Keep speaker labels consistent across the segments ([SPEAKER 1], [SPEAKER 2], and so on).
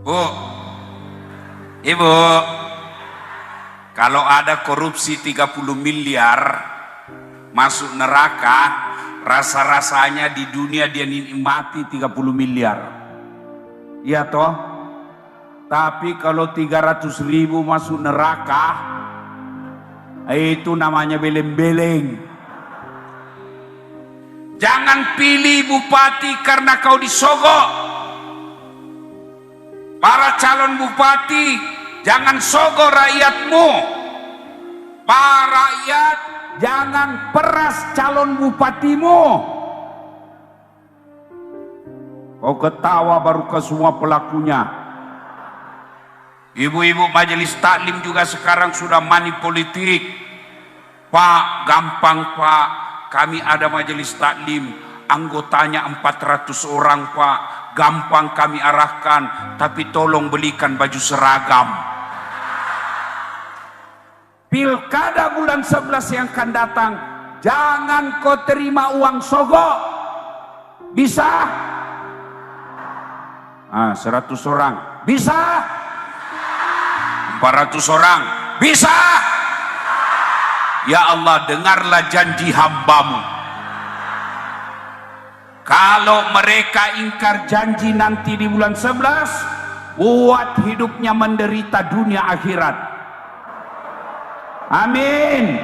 [SPEAKER 1] Bu, Ibu, kalau ada korupsi 30 miliar masuk neraka, rasa-rasanya di dunia dia nikmati 30 miliar. Iya toh? Tapi kalau 300.000 masuk neraka, itu namanya beleng-beleng. Jangan pilih bupati karena kau disogok. Para calon bupati, jangan sogok rakyatmu. Para rakyat, jangan peras calon bupatimu. Kau ketawa baru ke semua pelakunya. Ibu-ibu majelis taklim juga sekarang sudah money politik. Pak, gampang Pak, kami ada majelis taklim, anggotanya 400 orang Pak, gampang kami arahkan, tapi tolong belikan baju seragam. Pilkada bulan 11 yang akan datang, jangan kau terima uang sogok. Bisa? 100 orang. Bisa? 400 orang. Bisa? Ya Allah, dengarlah janji hambamu. Kalau mereka ingkar janji nanti di bulan 11, buat hidupnya menderita dunia akhirat. Amin.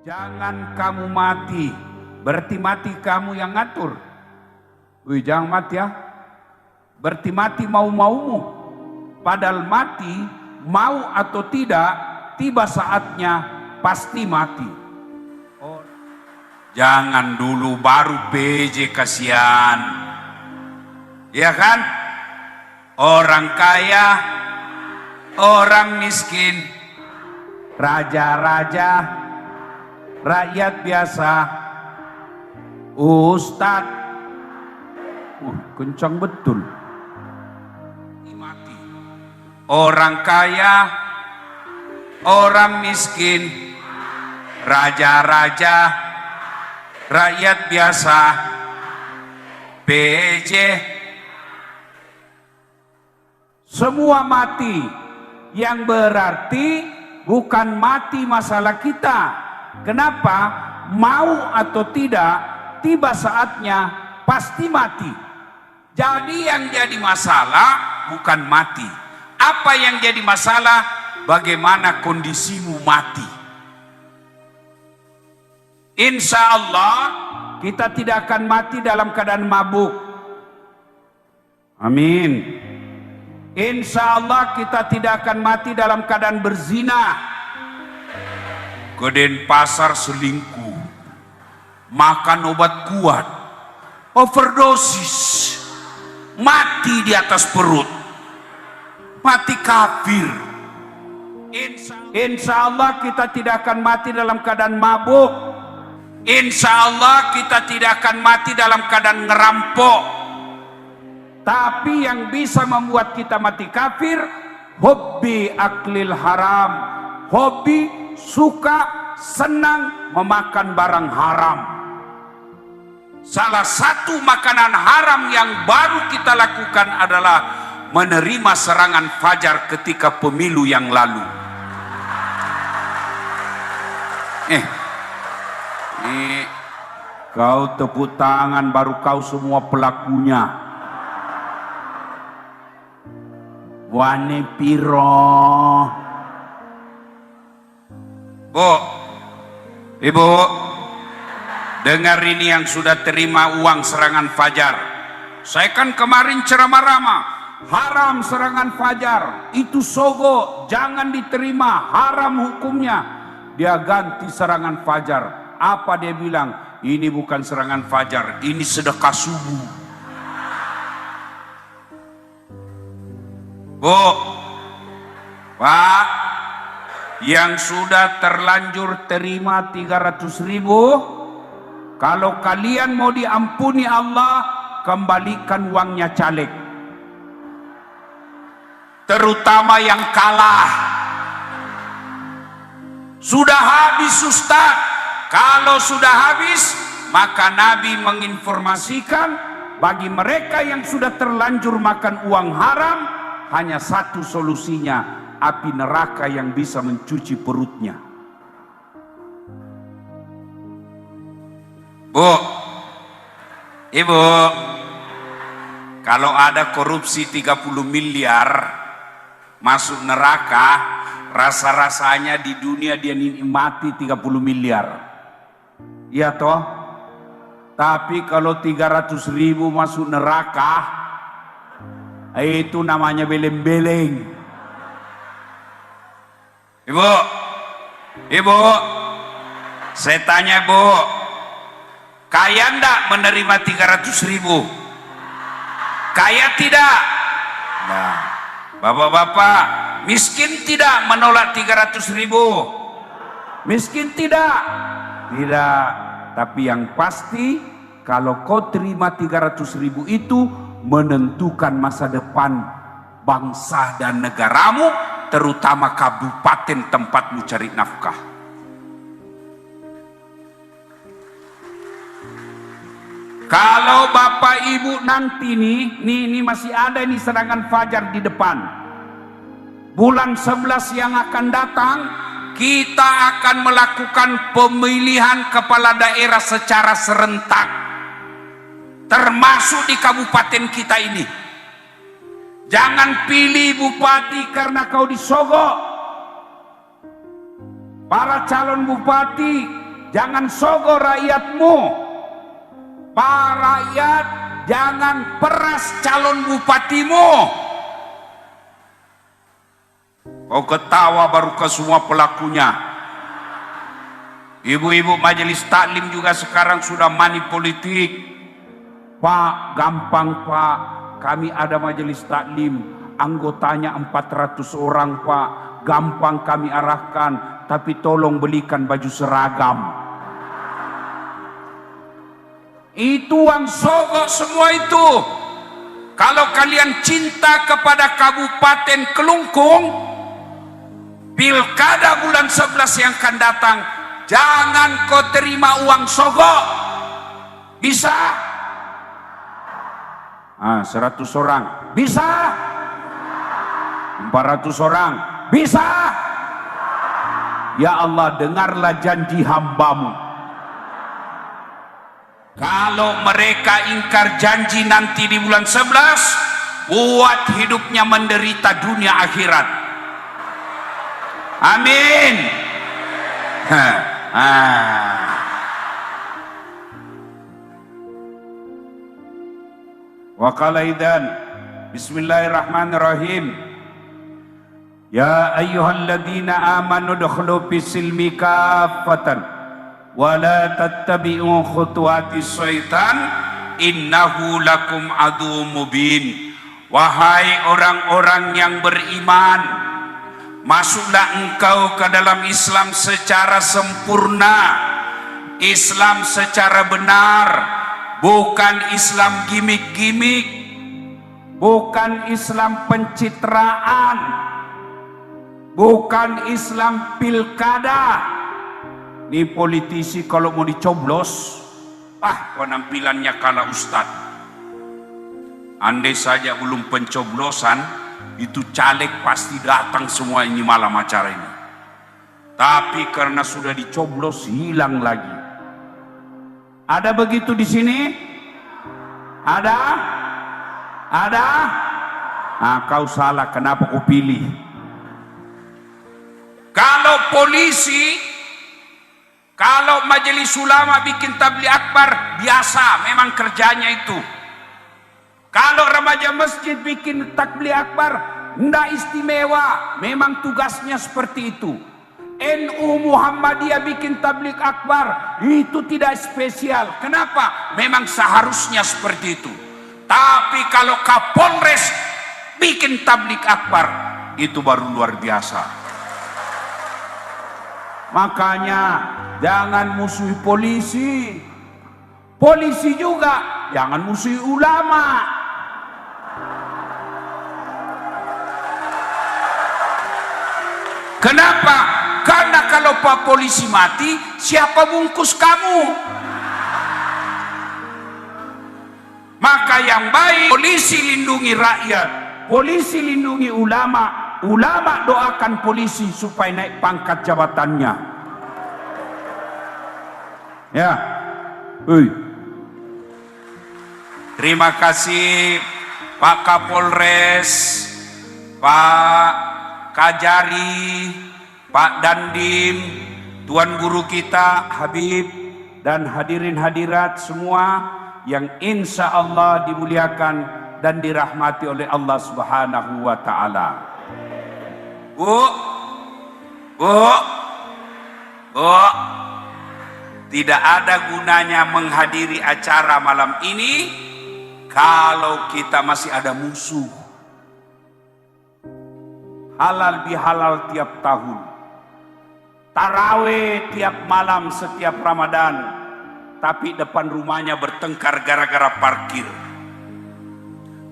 [SPEAKER 1] Jangan kamu mati, berarti mati kamu yang ngatur. Wih, jangan mati ya. Berarti mati mau-maumu. Padahal mati, mau atau tidak, tiba saatnya pasti mati. Oh. Jangan dulu baru PJ, kasihan. Ya kan? Orang kaya, orang miskin, raja-raja, rakyat biasa, ustadz, kencang betul. Mati. Orang kaya, orang miskin, raja-raja, rakyat biasa, PJ, semua mati. Yang berarti bukan mati masalah kita. Kenapa? Mau atau tidak, tiba saatnya pasti mati. Jadi yang jadi masalah bukan mati. Apa yang jadi masalah? Bagaimana kondisimu mati. Insya Allah kita tidak akan mati dalam keadaan mabuk. Amin. Insya Allah kita tidak akan mati dalam keadaan berzina. Ke Denpasar selingkuh, makan obat kuat, overdosis, mati di atas perut, mati kafir. Insya Allah kita tidak akan mati dalam keadaan mabuk. Insya Allah kita tidak akan mati dalam keadaan ngerampok. Tapi yang bisa membuat kita mati kafir, hobi aklil haram, hobi suka, senang memakan barang haram. Salah satu makanan haram yang baru kita lakukan adalah menerima serangan fajar ketika pemilu yang lalu. Kau tepuk tangan baru kau semua pelakunya. Wane piro. Bu, Ibu, dengar ini yang sudah terima uang serangan fajar. Saya kan kemarin ceramah-ramah, haram serangan fajar, itu sogo, jangan diterima, haram hukumnya. Dia ganti serangan fajar. Apa dia bilang? Ini bukan serangan fajar, ini sedekah subuh. Bu, Pak, Yang sudah terlanjur terima 300.000, kalau kalian mau diampuni Allah, kembalikan uangnya caleg. Terutama yang kalah. Sudah habis Ustaz. Kalau sudah habis, maka Nabi menginformasikan bagi mereka yang sudah terlanjur makan uang haram, hanya satu solusinya, api neraka yang bisa mencuci perutnya. Bu, Ibu, kalau ada korupsi 30 miliar masuk neraka, rasa-rasanya di dunia dia nikmati 30 miliar. Iya toh? Tapi kalau 300.000 masuk neraka, itu namanya beleng-beleng. Ibu, saya tanya Bu, kaya ndak menerima 300.000? Kaya tidak? Nah, bapak-bapak, miskin tidak menolak 300.000? Miskin tidak? Tidak. Tapi yang pasti, kalau kau terima 300.000 itu menentukan masa depan bangsa dan negaramu, terutama kabupaten tempatmu cari nafkah. Kalau bapak ibu nanti nih masih ada ini serangan fajar di depan. Bulan 11 yang akan datang, kita akan melakukan pemilihan kepala daerah secara serentak, termasuk di kabupaten kita ini. Jangan pilih bupati karena kau disogok. Para calon bupati, jangan sogok rakyatmu. Para rakyat, jangan peras calon bupatimu. Kau ketawa baru ke semua pelakunya. Ibu-ibu majelis taklim juga sekarang sudah money politik. Pak, gampang Pak, kami ada majelis taklim, anggotanya 400 orang Pak, gampang kami arahkan, tapi tolong belikan baju seragam. Itu uang sogok semua itu. Kalau kalian cinta kepada Kabupaten Kelungkung, pilkada bulan 11 yang akan datang, jangan kau terima uang sogok. Bisa? 100 orang bisa, 400 orang bisa. Ya Allah, dengarlah janji hambamu. Kalau mereka ingkar janji nanti di bulan 11, buat hidupnya menderita dunia akhirat. Amin. Wa qala idzan bismillahirrahmanirrahim. Ya ayyuhalladzina amanu udkhulu fis-silmi kaffatan wa la tattabi'u khutuwatis syaitan innahu lakum aduwwum mubin. Wahai orang-orang yang beriman, masuklah engkau ke dalam Islam secara sempurna, Islam secara benar, bukan Islam gimik-gimik, bukan Islam pencitraan, bukan Islam pilkada. Ini politisi kalau mau dicoblos, penampilannya kalah ustad. Andai saja belum pencoblosan, itu caleg pasti datang semua ini malam acara ini. Tapi karena sudah dicoblos, hilang lagi. Ada begitu di sini? Ada? Ada? Kau salah, kenapa kau pilih? Kalau polisi, kalau majelis ulama bikin tabligh akbar, biasa, memang kerjanya itu. Kalau remaja masjid bikin tabligh akbar, tidak istimewa, memang tugasnya seperti itu. NU Muhammadiyah bikin tabligh akbar, itu tidak spesial. Kenapa? Memang seharusnya seperti itu. Tapi kalau Kapolres bikin tabligh akbar, itu baru luar biasa. Makanya jangan musuhi polisi. Polisi juga jangan musuhi ulama. Kenapa? Karena kalau Pak Polisi mati, siapa bungkus kamu? Maka yang baik, polisi lindungi rakyat, polisi lindungi ulama, ulama doakan polisi supaya naik pangkat jabatannya. Ya, terima kasih Pak Kapolres, Pak Kajari, Pak Dandim, Tuan Guru kita Habib, dan hadirin hadirat semua yang insya Allah dimuliakan dan dirahmati oleh Allah Subhanahu wa Ta'ala. Bu, tidak ada gunanya menghadiri acara malam ini kalau kita masih ada musuh. Halal bihalal tiap tahun, taraweh tiap malam setiap Ramadan, tapi depan rumahnya bertengkar gara-gara parkir,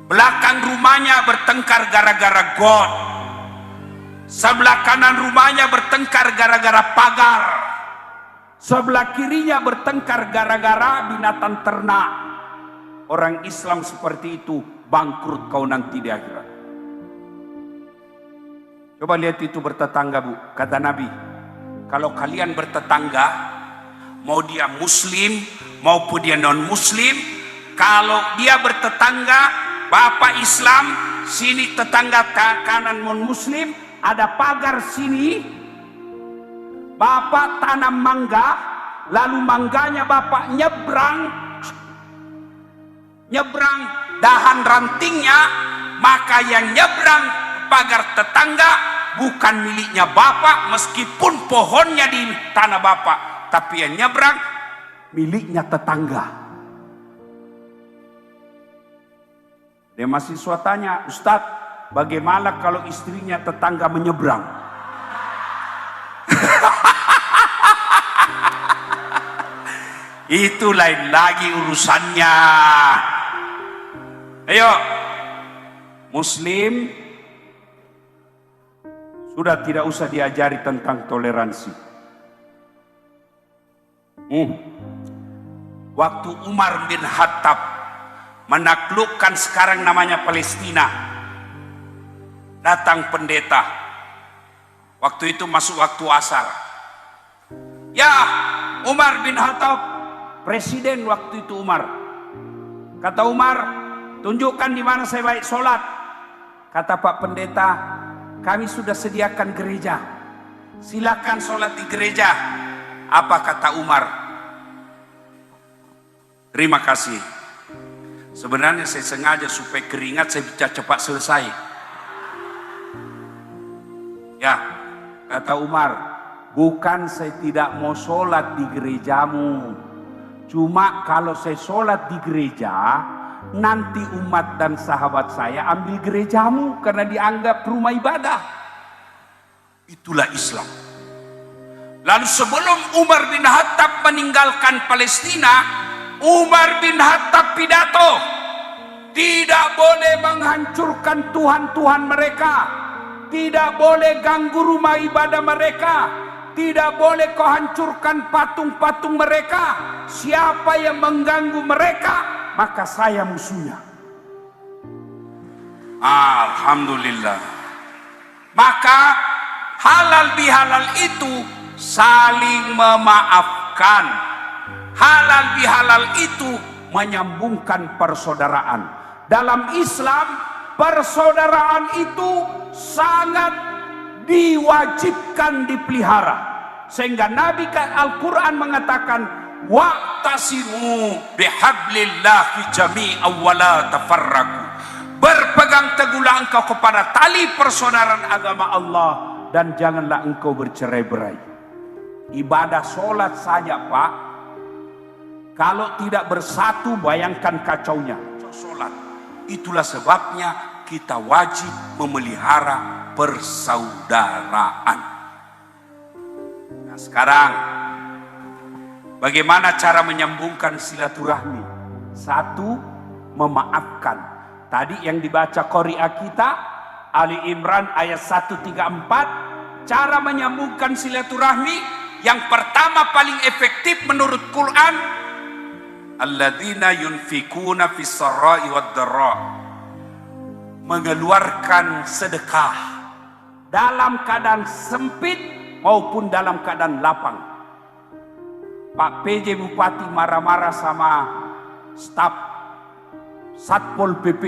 [SPEAKER 1] belakang rumahnya bertengkar gara-gara got, sebelah kanan rumahnya bertengkar gara-gara pagar, sebelah kirinya bertengkar gara-gara binatang ternak. Orang Islam seperti itu bangkrut kau nanti di akhirat. Coba lihat itu bertetangga, Bu. Kata Nabi, kalau kalian bertetangga, mau dia muslim maupun dia non muslim, kalau dia bertetangga, bapak Islam, sini tetangga kanan non muslim, ada pagar sini, bapak tanam mangga, lalu mangganya bapak nyebrang dahan rantingnya, maka yang nyebrang pagar tetangga bukan miliknya bapak, meskipun pohonnya di tanah bapak, tapi yang nyebrang miliknya tetangga. Dia mahasiswa tanya, Ustadz, bagaimana kalau istrinya tetangga menyeberang? Itu lain lagi urusannya. Ayo, Muslim sudah tidak usah diajari tentang toleransi. Waktu Umar bin Khattab menaklukkan sekarang namanya Palestina, datang pendeta. Waktu itu masuk waktu asar. Ya, Umar bin Khattab, presiden waktu itu Umar. Kata Umar, tunjukkan di mana saya baik sholat. Kata Pak Pendeta, kami sudah sediakan gereja, silakan sholat di gereja. Apa kata Umar? Terima kasih. Sebenarnya saya sengaja supaya keringat saya bisa cepat selesai. Ya, kata Umar, bukan saya tidak mau sholat di gerejamu, cuma kalau saya sholat di gereja, nanti umat dan sahabat saya ambil gerejamu karena dianggap rumah ibadah. Itulah Islam. Lalu sebelum Umar bin Khattab meninggalkan Palestina, Umar bin Khattab pidato, tidak boleh menghancurkan Tuhan-Tuhan mereka, tidak boleh ganggu rumah ibadah mereka, tidak boleh kau hancurkan patung-patung mereka. Siapa yang mengganggu mereka, maka saya musuhnya. Alhamdulillah. Maka halal bihalal itu saling memaafkan. Halal bihalal itu menyambungkan persaudaraan. Dalam Islam, persaudaraan itu sangat diwajibkan dipelihara. Sehingga Nabi Al-Quran mengatakan, wa'tasimu bihablillahi jami'an wa la tafarraqu. Berpegang teguhlah engkau kepada tali persaudaraan agama Allah dan janganlah engkau bercerai-berai. Ibadah sholat saja, Pak, kalau tidak bersatu bayangkan kacaunya. Sholat. Itulah sebabnya kita wajib memelihara persaudaraan. Nah, sekarang bagaimana cara menyambungkan silaturahmi? Satu, memaafkan. Tadi yang dibaca Qari'ah kita Ali Imran ayat 134, cara menyambungkan silaturahmi yang pertama paling efektif menurut Quran, alladzina yunfikuna fis sarra'i wad dharra, mengeluarkan sedekah dalam keadaan sempit maupun dalam keadaan lapang. Pak PJ Bupati marah-marah sama staf Satpol PP.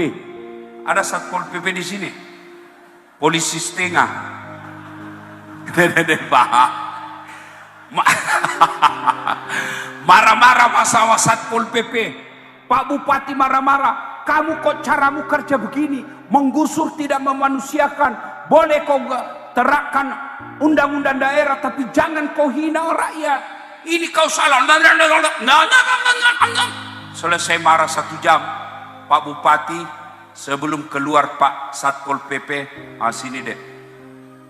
[SPEAKER 1] Ada Satpol PP di sini. Polisi setengah. Marah-marah masalah Satpol PP. Pak Bupati marah-marah. Kamu kok caramu kerja begini? Menggusur tidak memanusiakan. Boleh kau terapkan undang-undang daerah, tapi jangan kau hina rakyat. Ini kau salah. Selesai marah 1 jam, Pak Bupati sebelum keluar Pak Satpol PP, sini deh.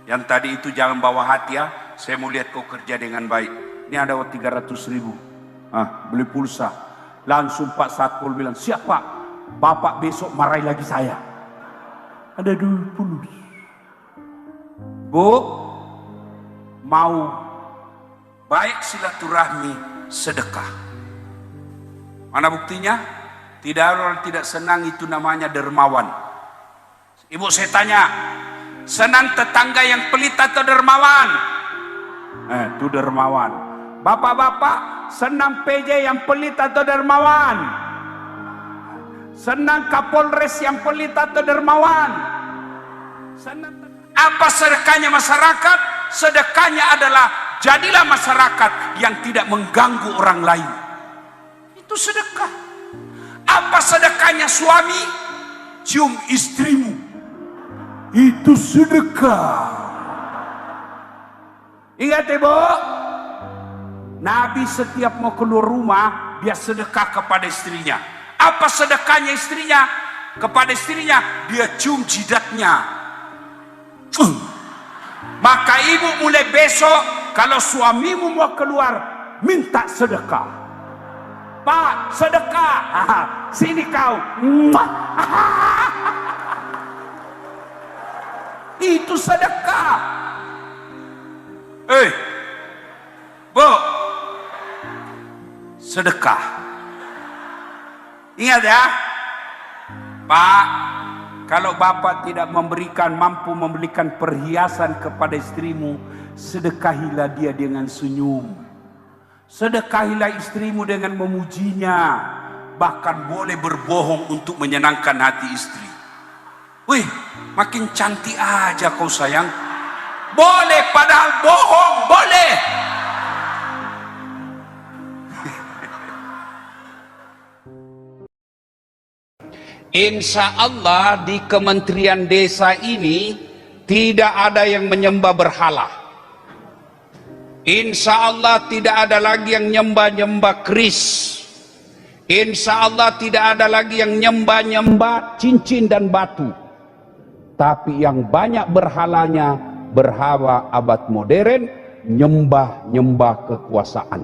[SPEAKER 1] Yang tadi itu jangan bawa hati ya. Saya mau lihat kau kerja dengan baik. Ini ada 300.000. Beli pulsa. Langsung Pak Satpol bilang, siap Pak. Bapak besok marahi lagi saya. Ada 20. Bu, mau baik silaturahmi, sedekah. Mana buktinya? Tidak orang tidak senang, itu namanya dermawan. Ibu saya tanya, senang tetangga yang pelit atau dermawan? Itu dermawan. Bapak-bapak, senang PJ yang pelit atau dermawan? Senang Kapolres yang pelit atau dermawan? Senang. Apa sedekahnya masyarakat? Sedekahnya adalah jadilah masyarakat yang tidak mengganggu orang lain. Itu sedekah. Apa sedekahnya suami? Cium istrimu. Itu sedekah. Ingat ibu, Nabi setiap mau keluar rumah, dia sedekah kepada istrinya. Apa sedekahnya istrinya? Kepada istrinya, dia cium jidatnya. Maka ibu mulai besok, kalau suamimu mau keluar, minta sedekah. Pak, sedekah. Sini kau. Itu sedekah. Bu, sedekah. Ingat ya, Pak, kalau bapak tidak mampu memberikan perhiasan kepada istrimu, sedekahilah dia dengan senyum. Sedekahilah istrimu dengan memujinya. Bahkan boleh berbohong untuk menyenangkan hati istri. Wih, makin cantik aja kau sayang. Boleh, padahal bohong, boleh. Insya Allah di Kementerian Desa ini tidak ada yang menyembah berhala. Insya Allah tidak ada lagi yang nyembah-nyembah keris. Insya Allah tidak ada lagi yang nyembah-nyembah cincin dan batu. Tapi yang banyak berhalanya berhala abad modern, nyembah-nyembah kekuasaan,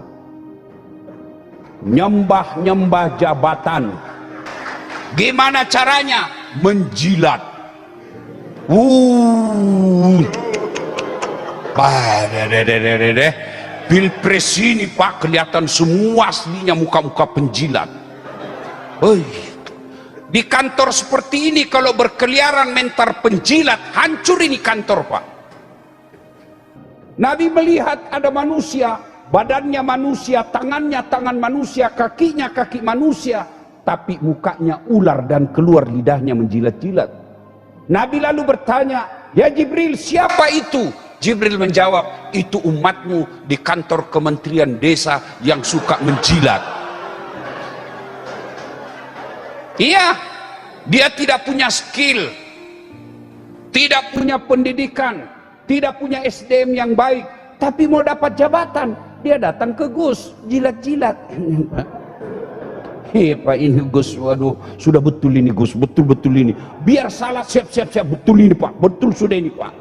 [SPEAKER 1] nyembah-nyembah jabatan. Gimana caranya? Menjilat. Pilpres ini Pak, kelihatan semua aslinya muka-muka penjilat. Di kantor seperti ini kalau berkeliaran mentar penjilat, hancur ini kantor Pak. Nabi melihat ada manusia, badannya manusia, tangannya tangan manusia, kakinya kaki manusia, tapi mukanya ular dan keluar lidahnya menjilat-jilat. Nabi lalu bertanya, ya Jibril, siapa itu? Jibril menjawab, itu umatmu di kantor Kementerian Desa yang suka menjilat. Iya, dia tidak punya skill, tidak punya pendidikan, tidak punya SDM yang baik, tapi mau dapat jabatan, dia datang ke Gus, jilat-jilat. Pak ini Gus, waduh, sudah betul ini Gus, betul-betul ini. Biar salah, siap-siap, betul ini Pak, betul sudah ini Pak.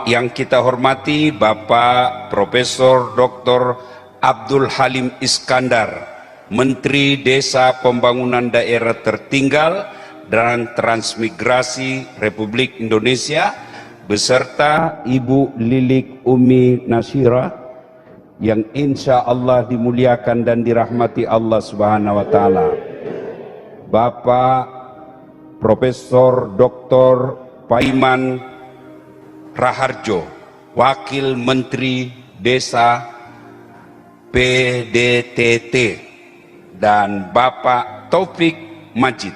[SPEAKER 1] yang kita hormati Bapak Profesor Dr. Abdul Halim Iskandar, Menteri Desa Pembangunan Daerah Tertinggal dan Transmigrasi Republik Indonesia, beserta Ibu Lilik Umi Nasyira yang insya Allah dimuliakan dan dirahmati Allah Subhanahu wa Ta'ala. Bapak Profesor Dr. Paiman Raharjo, Wakil Menteri Desa PDTT, dan Bapak Taufik Majid,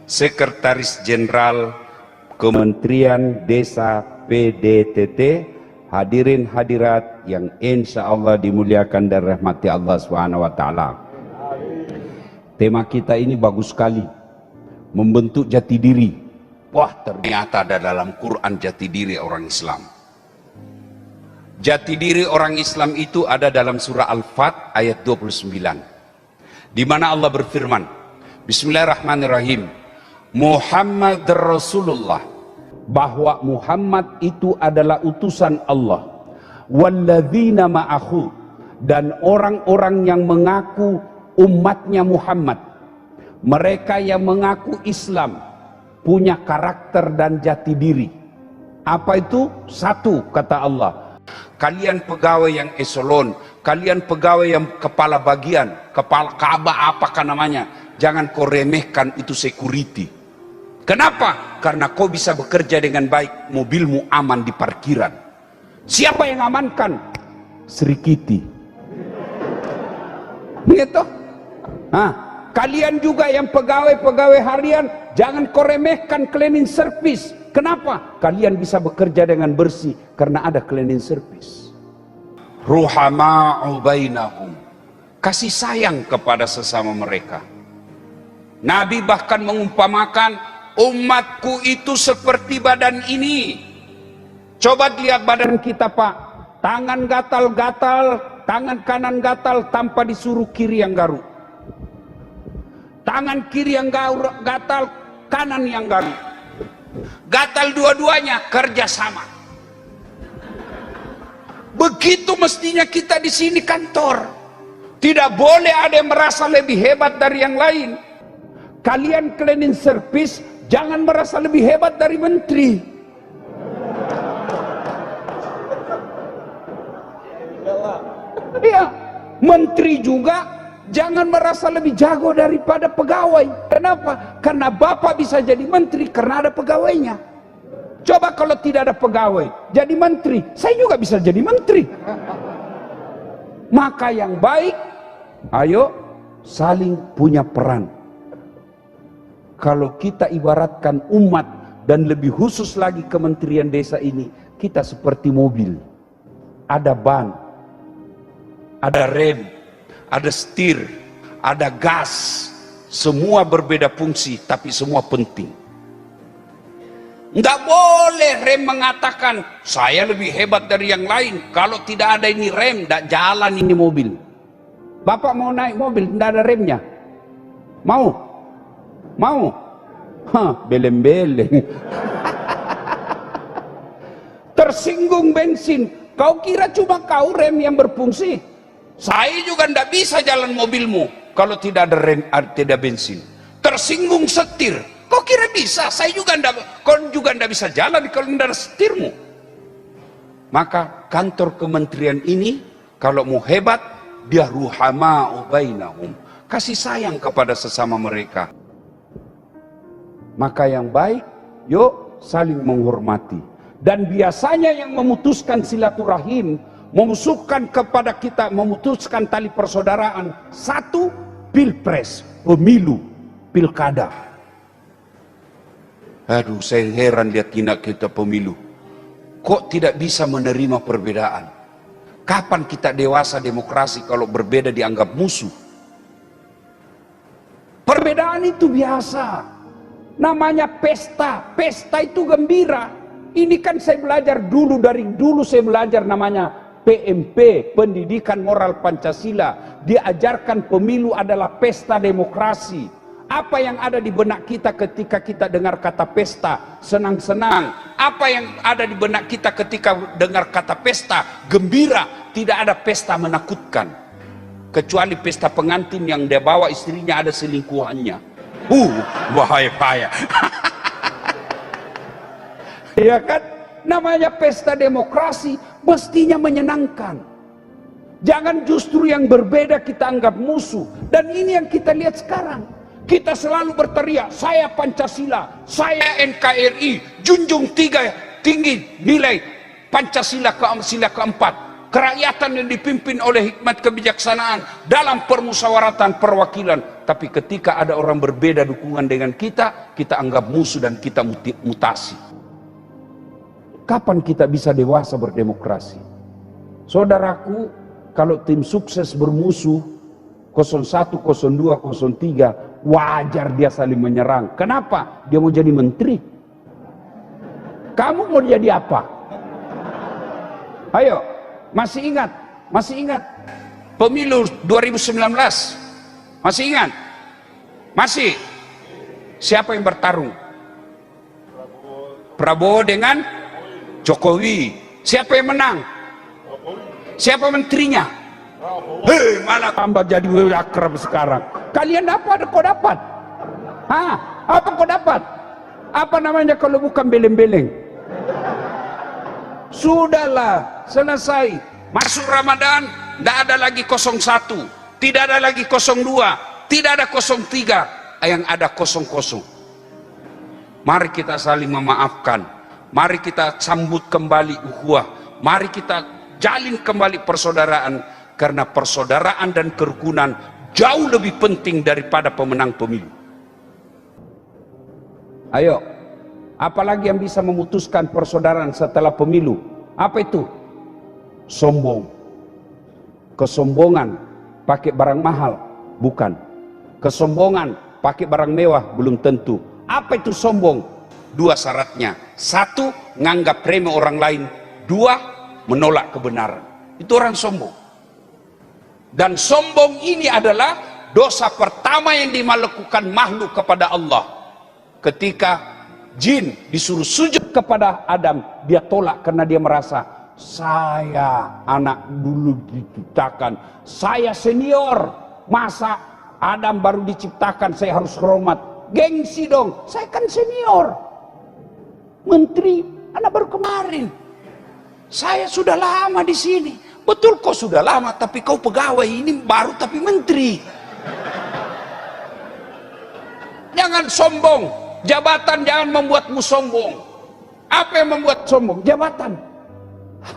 [SPEAKER 1] Sekretaris Jenderal Kementerian Desa PDTT, hadirin hadirat yang insya Allah dimuliakan dan rahmati Allah Subhanahu wa Ta'ala. Tema kita ini bagus sekali, membentuk jati diri. Wah, ternyata ada dalam Quran jati diri orang Islam. Jati diri orang Islam itu ada dalam surah Al-Fat ayat 29, di mana Allah berfirman, Bismillahirrahmanirrahim, Muhammad Rasulullah, bahwa Muhammad itu adalah utusan Allah, walladzina ma'ahu, dan orang-orang yang mengaku umatnya Muhammad, mereka yang mengaku Islam, punya karakter dan jati diri. Apa itu? Satu, kata Allah, kalian pegawai yang eselon, kalian pegawai yang kepala bagian, kepala Ka'bah apakah namanya, jangan kau remehkan itu security. Kenapa? Karena kau bisa bekerja dengan baik, mobilmu aman di parkiran. Siapa yang amankan? Sri Kitty. Begitu? Kalian juga yang pegawai-pegawai harian, jangan kau remehkan cleaning service. Kenapa? Kalian bisa bekerja dengan bersih karena ada cleaning service. Ruhama'u bainahum, kasih sayang kepada sesama mereka. Nabi bahkan mengumpamakan umatku itu seperti badan ini. Coba lihat badan kita, Pak. Tangan gatal-gatal, tangan kanan gatal tanpa disuruh kiri yang garuk. Tangan kiri yang gatal, kanan yang garuk. Gatal dua-duanya, kerja sama. Begitu mestinya kita di sini kantor. Tidak boleh ada yang merasa lebih hebat dari yang lain. Kalian cleaning service, jangan merasa lebih hebat dari menteri. Ya, menteri juga jangan merasa lebih jago daripada pegawai. Kenapa? Karena Bapak bisa jadi menteri karena ada pegawainya. Coba kalau tidak ada pegawai, jadi menteri, saya juga bisa jadi menteri. Maka yang baik, ayo saling punya peran. Kalau kita ibaratkan umat, dan lebih khusus lagi Kementerian Desa ini, kita seperti mobil. Ada ban, ada rem, ada setir, ada gas, semua berbeda fungsi tapi semua penting. Enggak boleh rem mengatakan saya lebih hebat dari yang lain. Kalau tidak ada ini rem, tidak jalan ini mobil. Bapak mau naik mobil, tidak ada remnya, mau? Mau? Beleng-beleng. Tersinggung bensin, kau kira cuma kau rem yang berfungsi? Saya juga tidak bisa jalan mobilmu kalau tidak ada rem, tidak bensin. Tersinggung setir, kau kira bisa? Saya juga tidak, kau juga tidak bisa jalan kalau tidak ada setirmu. Maka kantor kementerian ini kalau mau hebat, dia ruhama'u bainahum, kasih sayang kepada sesama mereka. Maka yang baik, yuk saling menghormati. Dan biasanya yang memutuskan silaturahim, memusuhkan kepada kita, memutuskan tali persaudaraan, satu, pilpres, pemilu, pilkada. Aduh, saya heran lihat tindak kita pemilu. Kok tidak bisa menerima perbedaan? Kapan kita dewasa demokrasi kalau berbeda dianggap musuh? Perbedaan itu biasa. Namanya pesta. Pesta itu gembira. Ini kan saya belajar dulu, dari dulu saya belajar namanya PMP, Pendidikan Moral Pancasila. Diajarkan pemilu adalah pesta demokrasi. Apa yang ada di benak kita ketika kita dengar kata pesta, senang-senang? Apa yang ada di benak kita ketika dengar kata pesta, gembira? Tidak ada pesta menakutkan. Kecuali pesta pengantin yang dia bawa istrinya ada selingkuhannya. Bahaya-bahaya. Ya kan? Namanya pesta demokrasi mestinya menyenangkan. Jangan justru yang berbeda kita anggap musuh. Dan ini yang kita lihat sekarang. Kita selalu berteriak, saya Pancasila, saya NKRI, junjung tinggi nilai Pancasila sila keempat. Kerakyatan yang dipimpin oleh hikmat kebijaksanaan dalam permusyawaratan perwakilan. Tapi ketika ada orang berbeda dukungan dengan kita anggap musuh dan kita mutasi. Kapan kita bisa dewasa berdemokrasi? Saudaraku, kalau tim sukses bermusuh 01, 02, 03, wajar dia saling menyerang. Kenapa? Dia mau jadi menteri. Kamu mau jadi apa? Ayo, masih ingat pemilu 2019? Masih ingat? Masih? Siapa yang bertarung? Prabowo dengan Jokowi. Siapa yang menang? Siapa menterinya? Hei, malah tambah jadi akrab sekarang. Kalian dapat? Hah? Apa kau dapat? Apa namanya kalau bukan beleng-beleng? Sudahlah, selesai. Masuk Ramadan, tidak ada lagi 01, tidak ada lagi 02, tidak ada 03, yang ada 00. Mari kita saling memaafkan. Mari kita sambut kembali ukhuwah. Mari kita jalin kembali persaudaraan. Karena persaudaraan dan kerukunan jauh lebih penting daripada pemenang pemilu. Ayo, apalagi yang bisa memutuskan persaudaraan setelah pemilu? Apa itu? Sombong. Kesombongan pakai barang mahal? Bukan. Kesombongan pakai barang mewah? Belum tentu. Apa itu sombong? 2 syaratnya. 1, nganggap remeh orang lain. 2, menolak kebenaran. Itu orang sombong. Dan sombong ini adalah dosa pertama yang dilakukan makhluk kepada Allah. Ketika jin disuruh sujud kepada Adam, dia tolak karena dia merasa, saya anak dulu diciptakan, saya senior, masa Adam baru diciptakan saya harus hormat? Gengsi dong, saya kan senior, menteri, anak baru kemarin, saya sudah lama di sini. Betul, kau sudah lama, tapi kau pegawai ini baru tapi menteri. Jangan sombong. Jabatan jangan membuatmu sombong. Apa yang membuat sombong? Jabatan.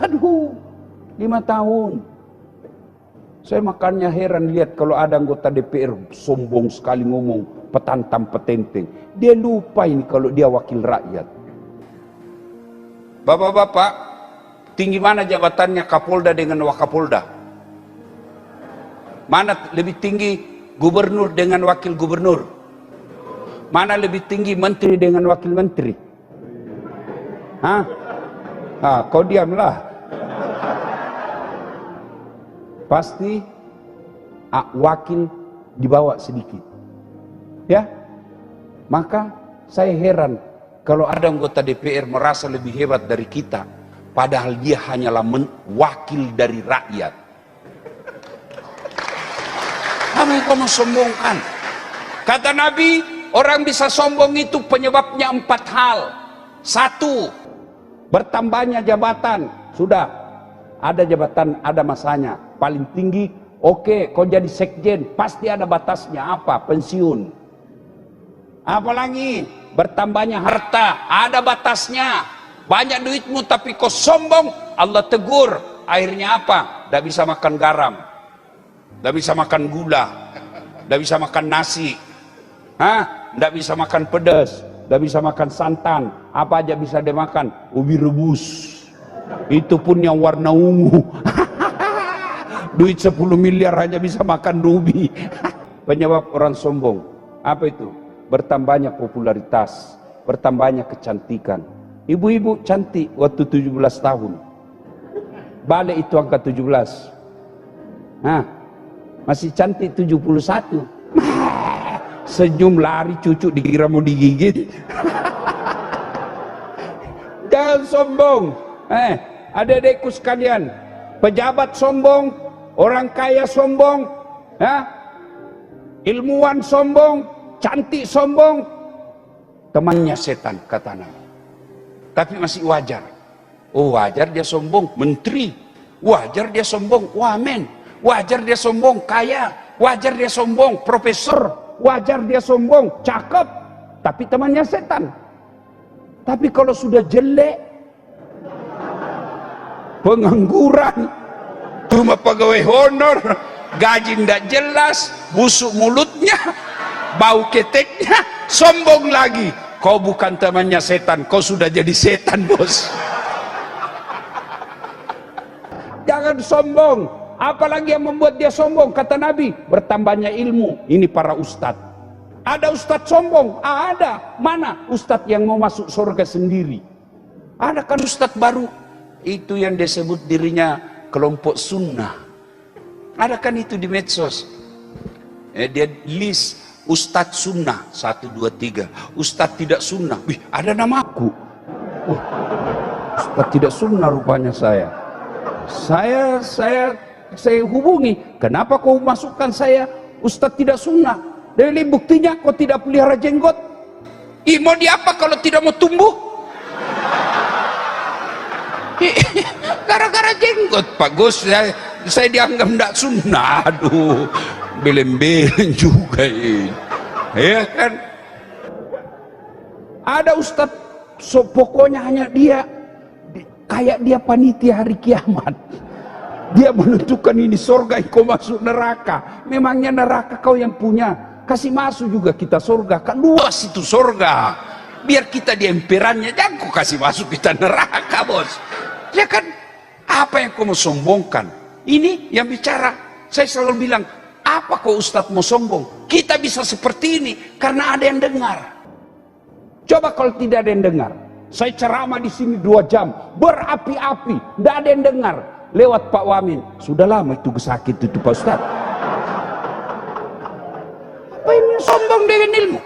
[SPEAKER 1] Aduh, 5 tahun. Saya makanya heran lihat kalau ada anggota DPR sombong sekali ngomong, petantam petenteng. Dia lupa ini kalau dia wakil rakyat. Bapak-bapak, tinggi mana jabatannya Kapolda dengan Wakapolda? Mana lebih tinggi gubernur dengan wakil gubernur? Mana lebih tinggi menteri dengan wakil menteri? Hah? Kau diamlah. Pasti wakil dibawa sedikit. Ya? Maka saya heran kalau ada anggota DPR merasa lebih hebat dari kita. Padahal dia hanyalah wakil dari rakyat. Apa yang kamu sombongkan? Kata Nabi, orang bisa sombong itu penyebabnya 4 hal. 1, bertambahnya jabatan. Sudah, ada jabatan, ada masanya. Paling tinggi, oke, kau jadi sekjen, pasti ada batasnya. Apa? Pensiun. Apalagi, bertambahnya harta, ada batasnya. Banyak duitmu tapi kau sombong, Allah tegur. Akhirnya apa? Tidak bisa makan garam, tidak bisa makan gula, tidak bisa makan nasi, tidak bisa makan pedas, tidak bisa makan santan. Apa aja bisa dimakan? Ubi rebus, itu pun yang warna ungu. Duit 10 miliar hanya bisa makan ubi. Penyebab orang sombong apa itu? Bertambahnya popularitas, bertambahnya kecantikan. Ibu-ibu cantik waktu 17 tahun. Balik itu angka 17. Masih cantik 71. senyum lari cucu dikira mau digigit. Jangan sombong. Adik-adikku sekalian, pejabat sombong, orang kaya sombong, ilmuwan sombong, cantik sombong, temannya setan kata Nabi. Tapi masih wajar. Oh, wajar dia sombong, menteri. Wajar dia sombong, wamen. Wajar dia sombong, kaya. Wajar dia sombong, profesor. Wajar dia sombong, cakep. Tapi temannya setan. Tapi kalau sudah jelek, pengangguran, cuma pegawai honor, gaji ndak jelas, busuk mulutnya, bau keteknya, sombong lagi. Kau bukan temannya setan, kau sudah jadi setan, bos. Jangan sombong. Apalagi yang membuat dia sombong, kata Nabi, bertambahnya ilmu. Ini para ustadz. Ada ustadz sombong? Ada. Mana ustadz yang mau masuk surga sendiri? Ada kan ustadz baru? Itu yang disebut dirinya kelompok sunnah. Ada kan itu di medsos? Dia list ustadz sunnah 1, 2, 3. Ustadz tidak sunnah. Wih, ada namaku. Ustadz tidak sunnah rupanya saya. Saya hubungi. Kenapa kau masukkan saya ustadz tidak sunnah? Dari buktinya kau tidak pelihara jenggot. Mau diapa kalau tidak mau tumbuh? Gara-gara jenggot, Pak Gus, saya dianggap tidak sunnah. Aduh, belen-belen juga ini. Ya kan? Ada ustadz, pokoknya hanya dia, kayak dia panitia hari kiamat. Dia menentukan ini surga, kau masuk neraka. Memangnya neraka kau yang punya. Kasih masuk juga kita surga, kan luas itu surga. Biar kita di emperannya, jangan kau kasih masuk kita neraka, bos. Ya kan, apa yang kau mau sombongkan? Ini yang bicara. Saya selalu bilang, apa kau ustadz mau sombong? Kita bisa seperti ini karena ada yang dengar. Coba kalau tidak ada yang dengar, saya ceramah di sini 2 jam, berapi-api, tidak ada yang dengar. Lewat Pak Wamin, sudah lama itu sakit itu Pak Ustadz. Apa ini sombong dengan ilmu?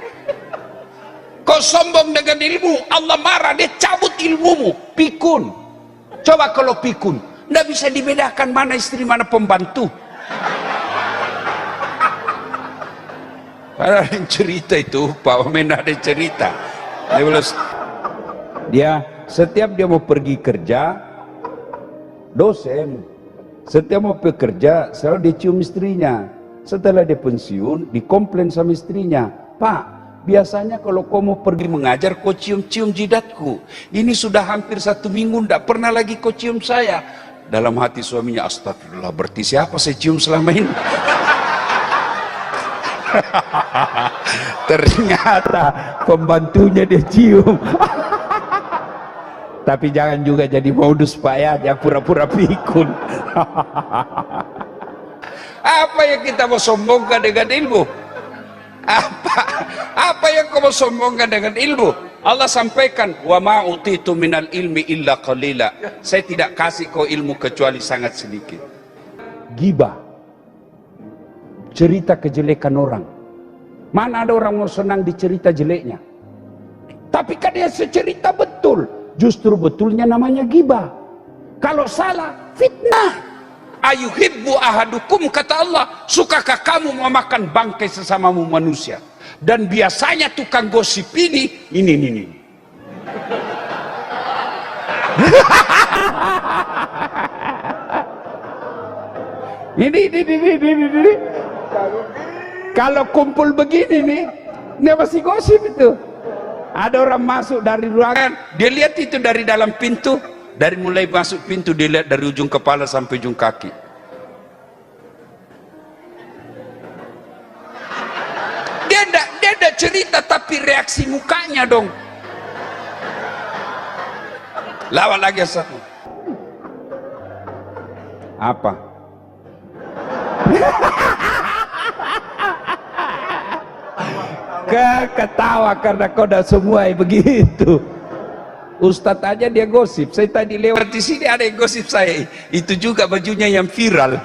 [SPEAKER 1] Kau sombong dengan ilmu, Allah marah, dia cabut ilmumu. Pikun. Coba kalau pikun, tidak bisa dibedakan mana istri, mana pembantu. Ada yang cerita itu, Pak Wamen ada cerita. Dia setiap dia mau pergi kerja, dosen, setiap mau bekerja selalu dia cium istrinya. Setelah dia pensiun, dikomplain sama istrinya, Pak, biasanya kalau kau mau pergi mengajar, kau cium-cium jidatku. Ini sudah hampir 1 minggu, tidak pernah lagi kau cium saya. Dalam hati suaminya, astagfirullah, berarti siapa saya cium selama ini? Ternyata pembantunya dia cium. Tapi jangan juga jadi modus Pak ya, pura-pura pikun. Apa yang kita mau sombongkan dengan ilmu? Apa yang kau mau sombongkan dengan ilmu? Allah sampaikan, wa ma utitu minal ilmi illa qalila. Saya tidak kasih kau ilmu kecuali sangat sedikit. Gibah, cerita kejelekan orang. Mana ada orang mau senang dicerita jeleknya? Tapi kan dia secerita betul. Justru betulnya namanya gibah. Kalau salah, fitnah. Ayuhibbu ahadukum, kata Allah, sukakah kamu memakan bangkai sesamamu manusia? Dan biasanya tukang gosip ini. Ini. Kalau kumpul begini nih, dia masih gosip itu. Ada orang masuk dari ruangan, dia lihat itu dari dalam pintu, dari mulai masuk pintu dia lihat dari ujung kepala sampai ujung kaki. Dia ada cerita, tapi reaksi mukanya dong. Lawan lagi satu. Apa? Ketawa karena kau dah semua begitu. Ustadz aja dia gosip. Saya tadi lewat di sini ada yang gosip saya. Itu juga bajunya yang viral.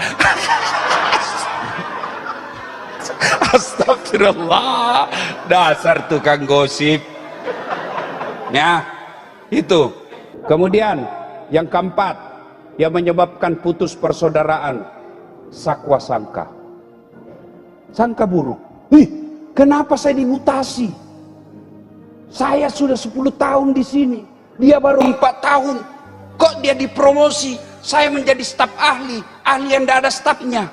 [SPEAKER 1] Astagfirullah. Astagfirullah, dasar tukang gosip. Ya, itu. Kemudian yang keempat yang menyebabkan putus persaudaraan, sakwa sangka. Sangka buruk. Kenapa saya dimutasi? Saya sudah 10 tahun di sini, dia baru 4 tahun. Kok dia dipromosi? Saya menjadi staf ahli yang tidak ada stafnya.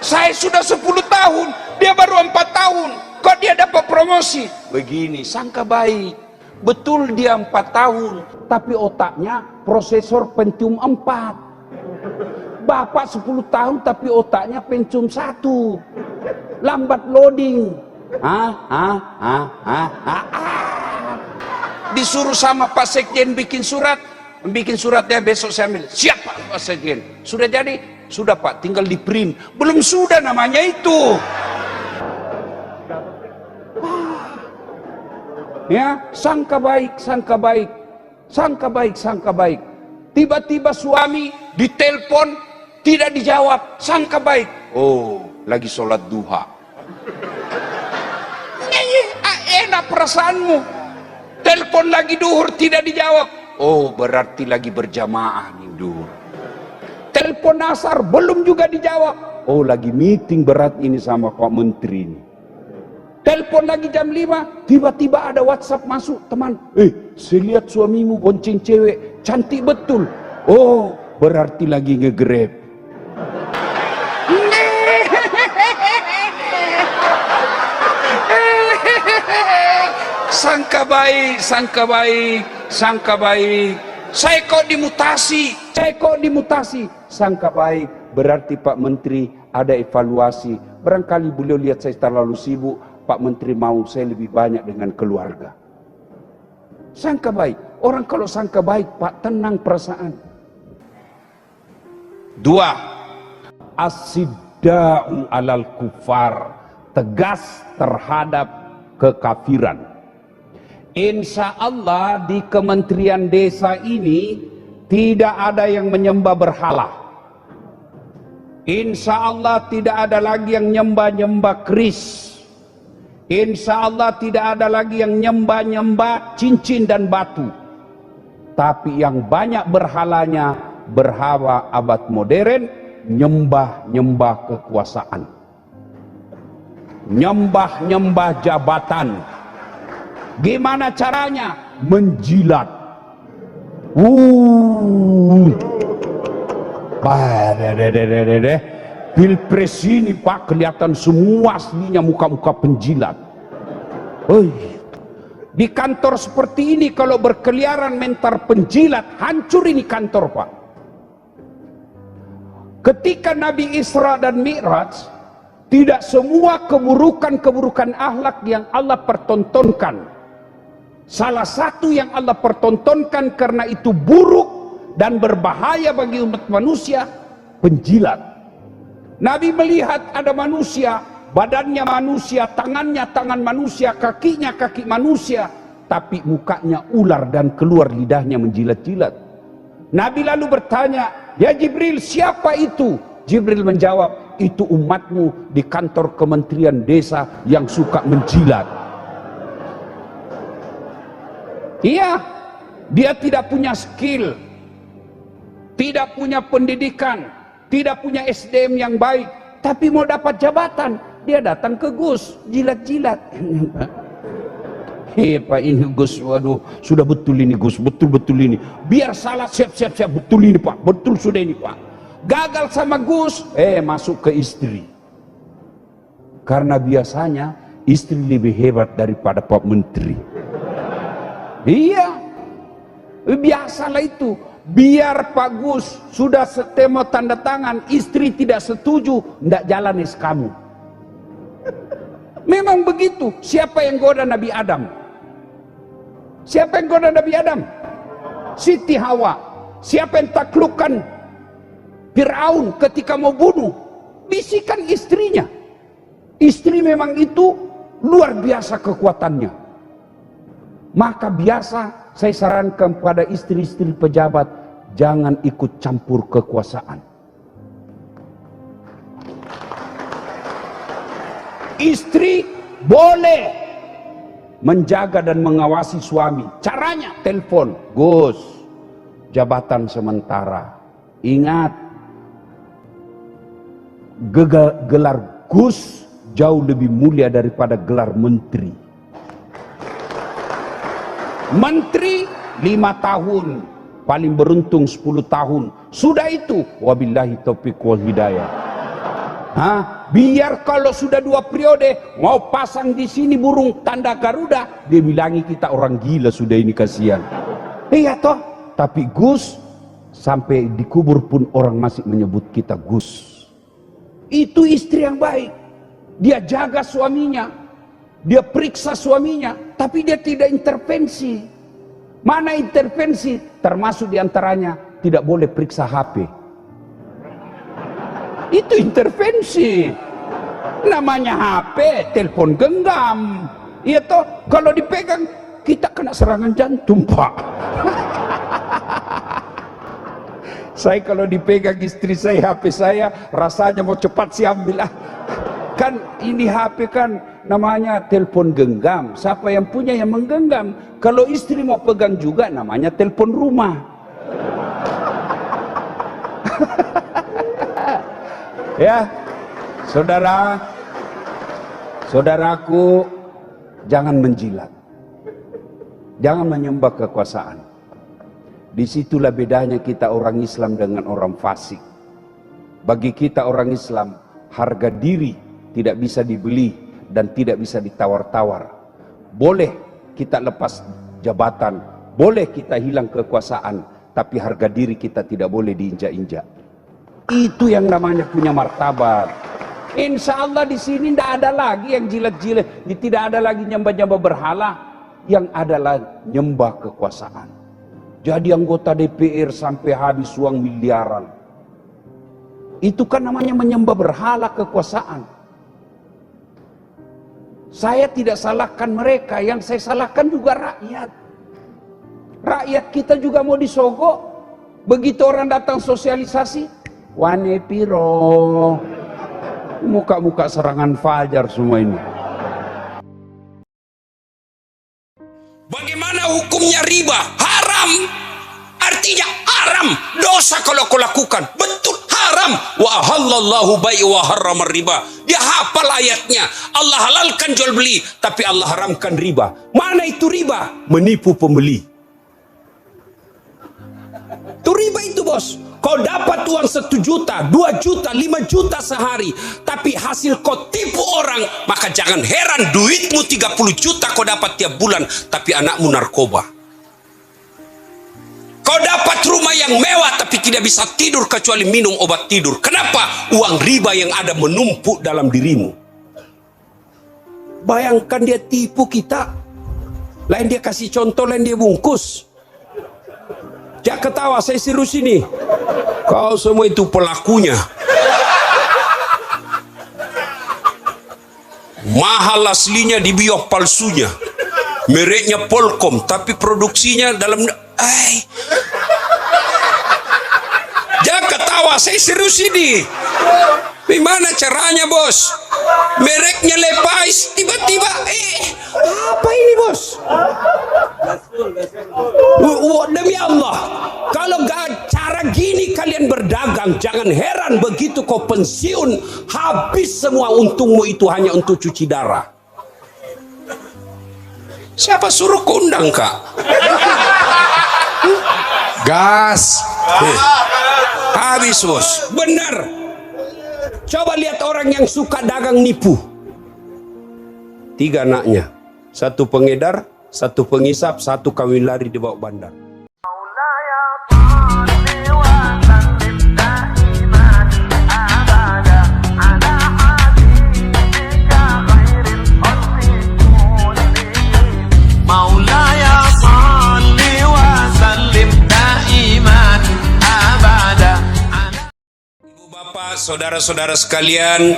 [SPEAKER 1] Saya sudah 10 tahun, dia baru 4 tahun. Kok dia dapat promosi? Begini, sangka baik. Betul dia 4 tahun, tapi otaknya prosesor Pentium 4. Bapak 10 tahun tapi otaknya Pentium 1. Lambat loading. Disuruh sama Pak Sekjen bikin surat dia besok saya ambil. Siap Pak Sekjen. Sudah jadi? Sudah Pak, tinggal di print. Belum sudah namanya itu. Ya, sangka baik. Tiba-tiba suami ditelepon tidak dijawab, sangka baik. Oh, lagi sholat duha. Enak perasaanmu. Telepon lagi duhur tidak dijawab. Oh, berarti lagi berjamaah nih duhur. Telepon asar belum juga dijawab. Oh, lagi meeting berat ini sama Pak Menteri ini. Telepon lagi jam 5, tiba-tiba ada WhatsApp masuk, teman. Saya lihat suamimu bonceng cewek, cantik betul. Oh, berarti lagi nge-grab. Sangka baik. Saya kok dimutasi. Sangka baik, berarti Pak Menteri ada evaluasi. Barangkali beliau lihat saya terlalu sibuk, Pak Menteri mau saya lebih banyak dengan keluarga. Sangka baik. Orang kalau sangka baik, Pak, tenang perasaan. 2. As-sidda'u alal kufar, tegas terhadap kekafiran. Insya Allah di Kementerian Desa ini tidak ada yang menyembah berhala. Insya Allah tidak ada lagi yang nyembah-nyembah keris. Insya Allah tidak ada lagi yang nyembah-nyembah cincin dan batu. Tapi yang banyak berhalanya, berhala abad modern, nyembah-nyembah kekuasaan, nyembah-nyembah jabatan. Gimana caranya? Menjilat. Pilpres ini Pak kelihatan semua aslinya muka-muka penjilat. Di kantor seperti ini kalau berkeliaran mentar penjilat, hancur ini kantor Pak. Ketika Nabi Isra dan Mi'raj, tidak semua keburukan-keburukan akhlak yang Allah pertontonkan. Salah satu yang Allah pertontonkan karena itu buruk dan berbahaya bagi umat manusia, penjilat. Nabi melihat ada manusia, badannya manusia, tangannya tangan manusia, kakinya kaki manusia, tapi mukanya ular dan keluar lidahnya menjilat-jilat. Nabi lalu bertanya, "Ya Jibril, siapa itu?" Jibril menjawab, "Itu umatmu di kantor Kementerian Desa yang suka menjilat." Iya, dia tidak punya skill, tidak punya pendidikan, tidak punya SDM yang baik, tapi mau dapat jabatan, dia datang ke Gus, jilat-jilat. Pak ini Gus, waduh, sudah betul ini Gus, betul-betul ini. Biar salah, siap, betul ini Pak, betul sudah ini Pak. Gagal sama Gus, masuk ke istri. Karena biasanya istri lebih hebat daripada Pak Menteri. Iya, biasalah itu. Biar Pak Gus sudah setemo tanda tangan, istri tidak setuju, tidak jalan kamu. Memang begitu. Siapa yang goda Nabi Adam? Siapa yang goda Nabi Adam? Siti Hawa. Siapa yang taklukkan Fir'aun ketika mau bunuh? Bisikan istrinya. Istri memang itu luar biasa kekuatannya. Maka biasa saya sarankan pada istri-istri pejabat, jangan ikut campur kekuasaan. istri boleh menjaga dan mengawasi suami. Caranya telepon, Gus, jabatan sementara. Ingat, gelar Gus jauh lebih mulia daripada gelar menteri. Menteri 5 tahun, paling beruntung 10 tahun. Sudah itu, wabillahi taufiq wal hidayah. Biar kalau sudah 2 periode mau pasang di sini burung tanda Garuda, dia bilangi kita orang gila sudah ini, kasihan. Iya toh, tapi Gus sampai dikubur pun orang masih menyebut kita Gus. Itu istri yang baik. Dia jaga suaminya, dia periksa suaminya, tapi dia tidak intervensi. Mana intervensi? Termasuk diantaranya tidak boleh periksa HP. Itu intervensi. Namanya HP, telepon genggam. Iya toh, kalau dipegang kita kena serangan jantung, Pak. Saya kalau dipegang istri saya, HP saya, rasanya mau cepat sih ambil. Kan ini HP kan namanya telepon genggam. Siapa yang punya yang menggenggam. Kalau istri mau pegang juga namanya telepon rumah. Ya, saudaraku, jangan menjilat, jangan menyembah kekuasaan. Disitulah bedanya kita orang Islam dengan orang fasik. Bagi kita orang Islam, harga diri tidak bisa dibeli dan tidak bisa ditawar-tawar. Boleh kita lepas jabatan, boleh kita hilang kekuasaan, tapi harga diri kita tidak boleh diinjak-injak. Itu yang namanya punya martabat. Insya Allah di sini tidak ada lagi yang jilat-jilat, tidak ada lagi nyembah-nyembah berhala, yang adalah nyembah kekuasaan. Jadi anggota DPR sampai habis uang miliaran. Itu kan namanya menyembah berhala kekuasaan. Saya tidak salahkan mereka, yang saya salahkan juga rakyat. Rakyat kita juga mau disogok. Begitu orang datang sosialisasi, wane piro, muka-muka serangan fajar semua ini. Bagaimana hukumnya riba? Haram. Artinya haram, dosa kalau kau lakukan. Betul, haram. Wa halallahu bai' wa harramar riba. Dia hafal ayatnya. Allah halalkan jual beli, tapi Allah haramkan riba. Mana itu riba? Menipu pembeli. Itu riba itu, bos. Kau dapat uang 1 juta, 2 juta, 5 juta sehari, tapi hasil kau tipu orang, maka jangan heran duitmu 30 juta kau dapat tiap bulan, tapi anakmu narkoba. Kau dapat rumah yang mewah, tapi tidak bisa tidur kecuali minum obat tidur. Kenapa? Uang riba yang ada menumpuk dalam dirimu. Bayangkan dia tipu kita. Lain dia kasih contoh, lain dia bungkus. Jangan ketawa, saya serius ini. Kau semua itu pelakunya. Mahal aslinya, dibiok palsunya. Mereknya Polkom, tapi produksinya dalam... Jangan ketawa, saya serius ini. Gimana caranya, bos? Mereknya Levi's, tiba-tiba apa ini, bos? Demi Allah, kalau gak cara gini kalian berdagang, jangan heran begitu kau pensiun, habis semua untungmu itu hanya untuk cuci darah. Siapa suruh kundang, Kak? Gas. Habis, bos. Benar. Coba lihat orang yang suka dagang nipu. 3 anaknya. 1 pengedar, 1 pengisap, 1 kawin lari di bawah bandar. Saudara-saudara sekalian,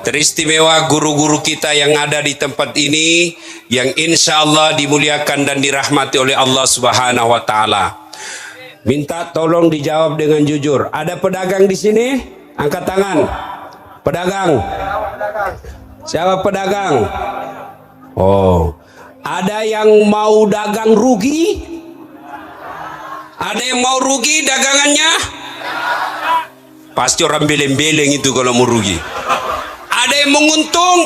[SPEAKER 1] teristimewa guru-guru kita yang ada di tempat ini, yang insya Allah dimuliakan dan dirahmati oleh Allah Subhanahu wa Ta'ala. Minta tolong dijawab dengan jujur. Ada pedagang di sini? Angkat tangan. Pedagang.
[SPEAKER 2] Siapa pedagang? Oh, ada yang mau dagang rugi? Ada yang mau rugi dagangannya? Pasti orang beleng-beleng itu kalau mau rugi. Ada yang menguntung?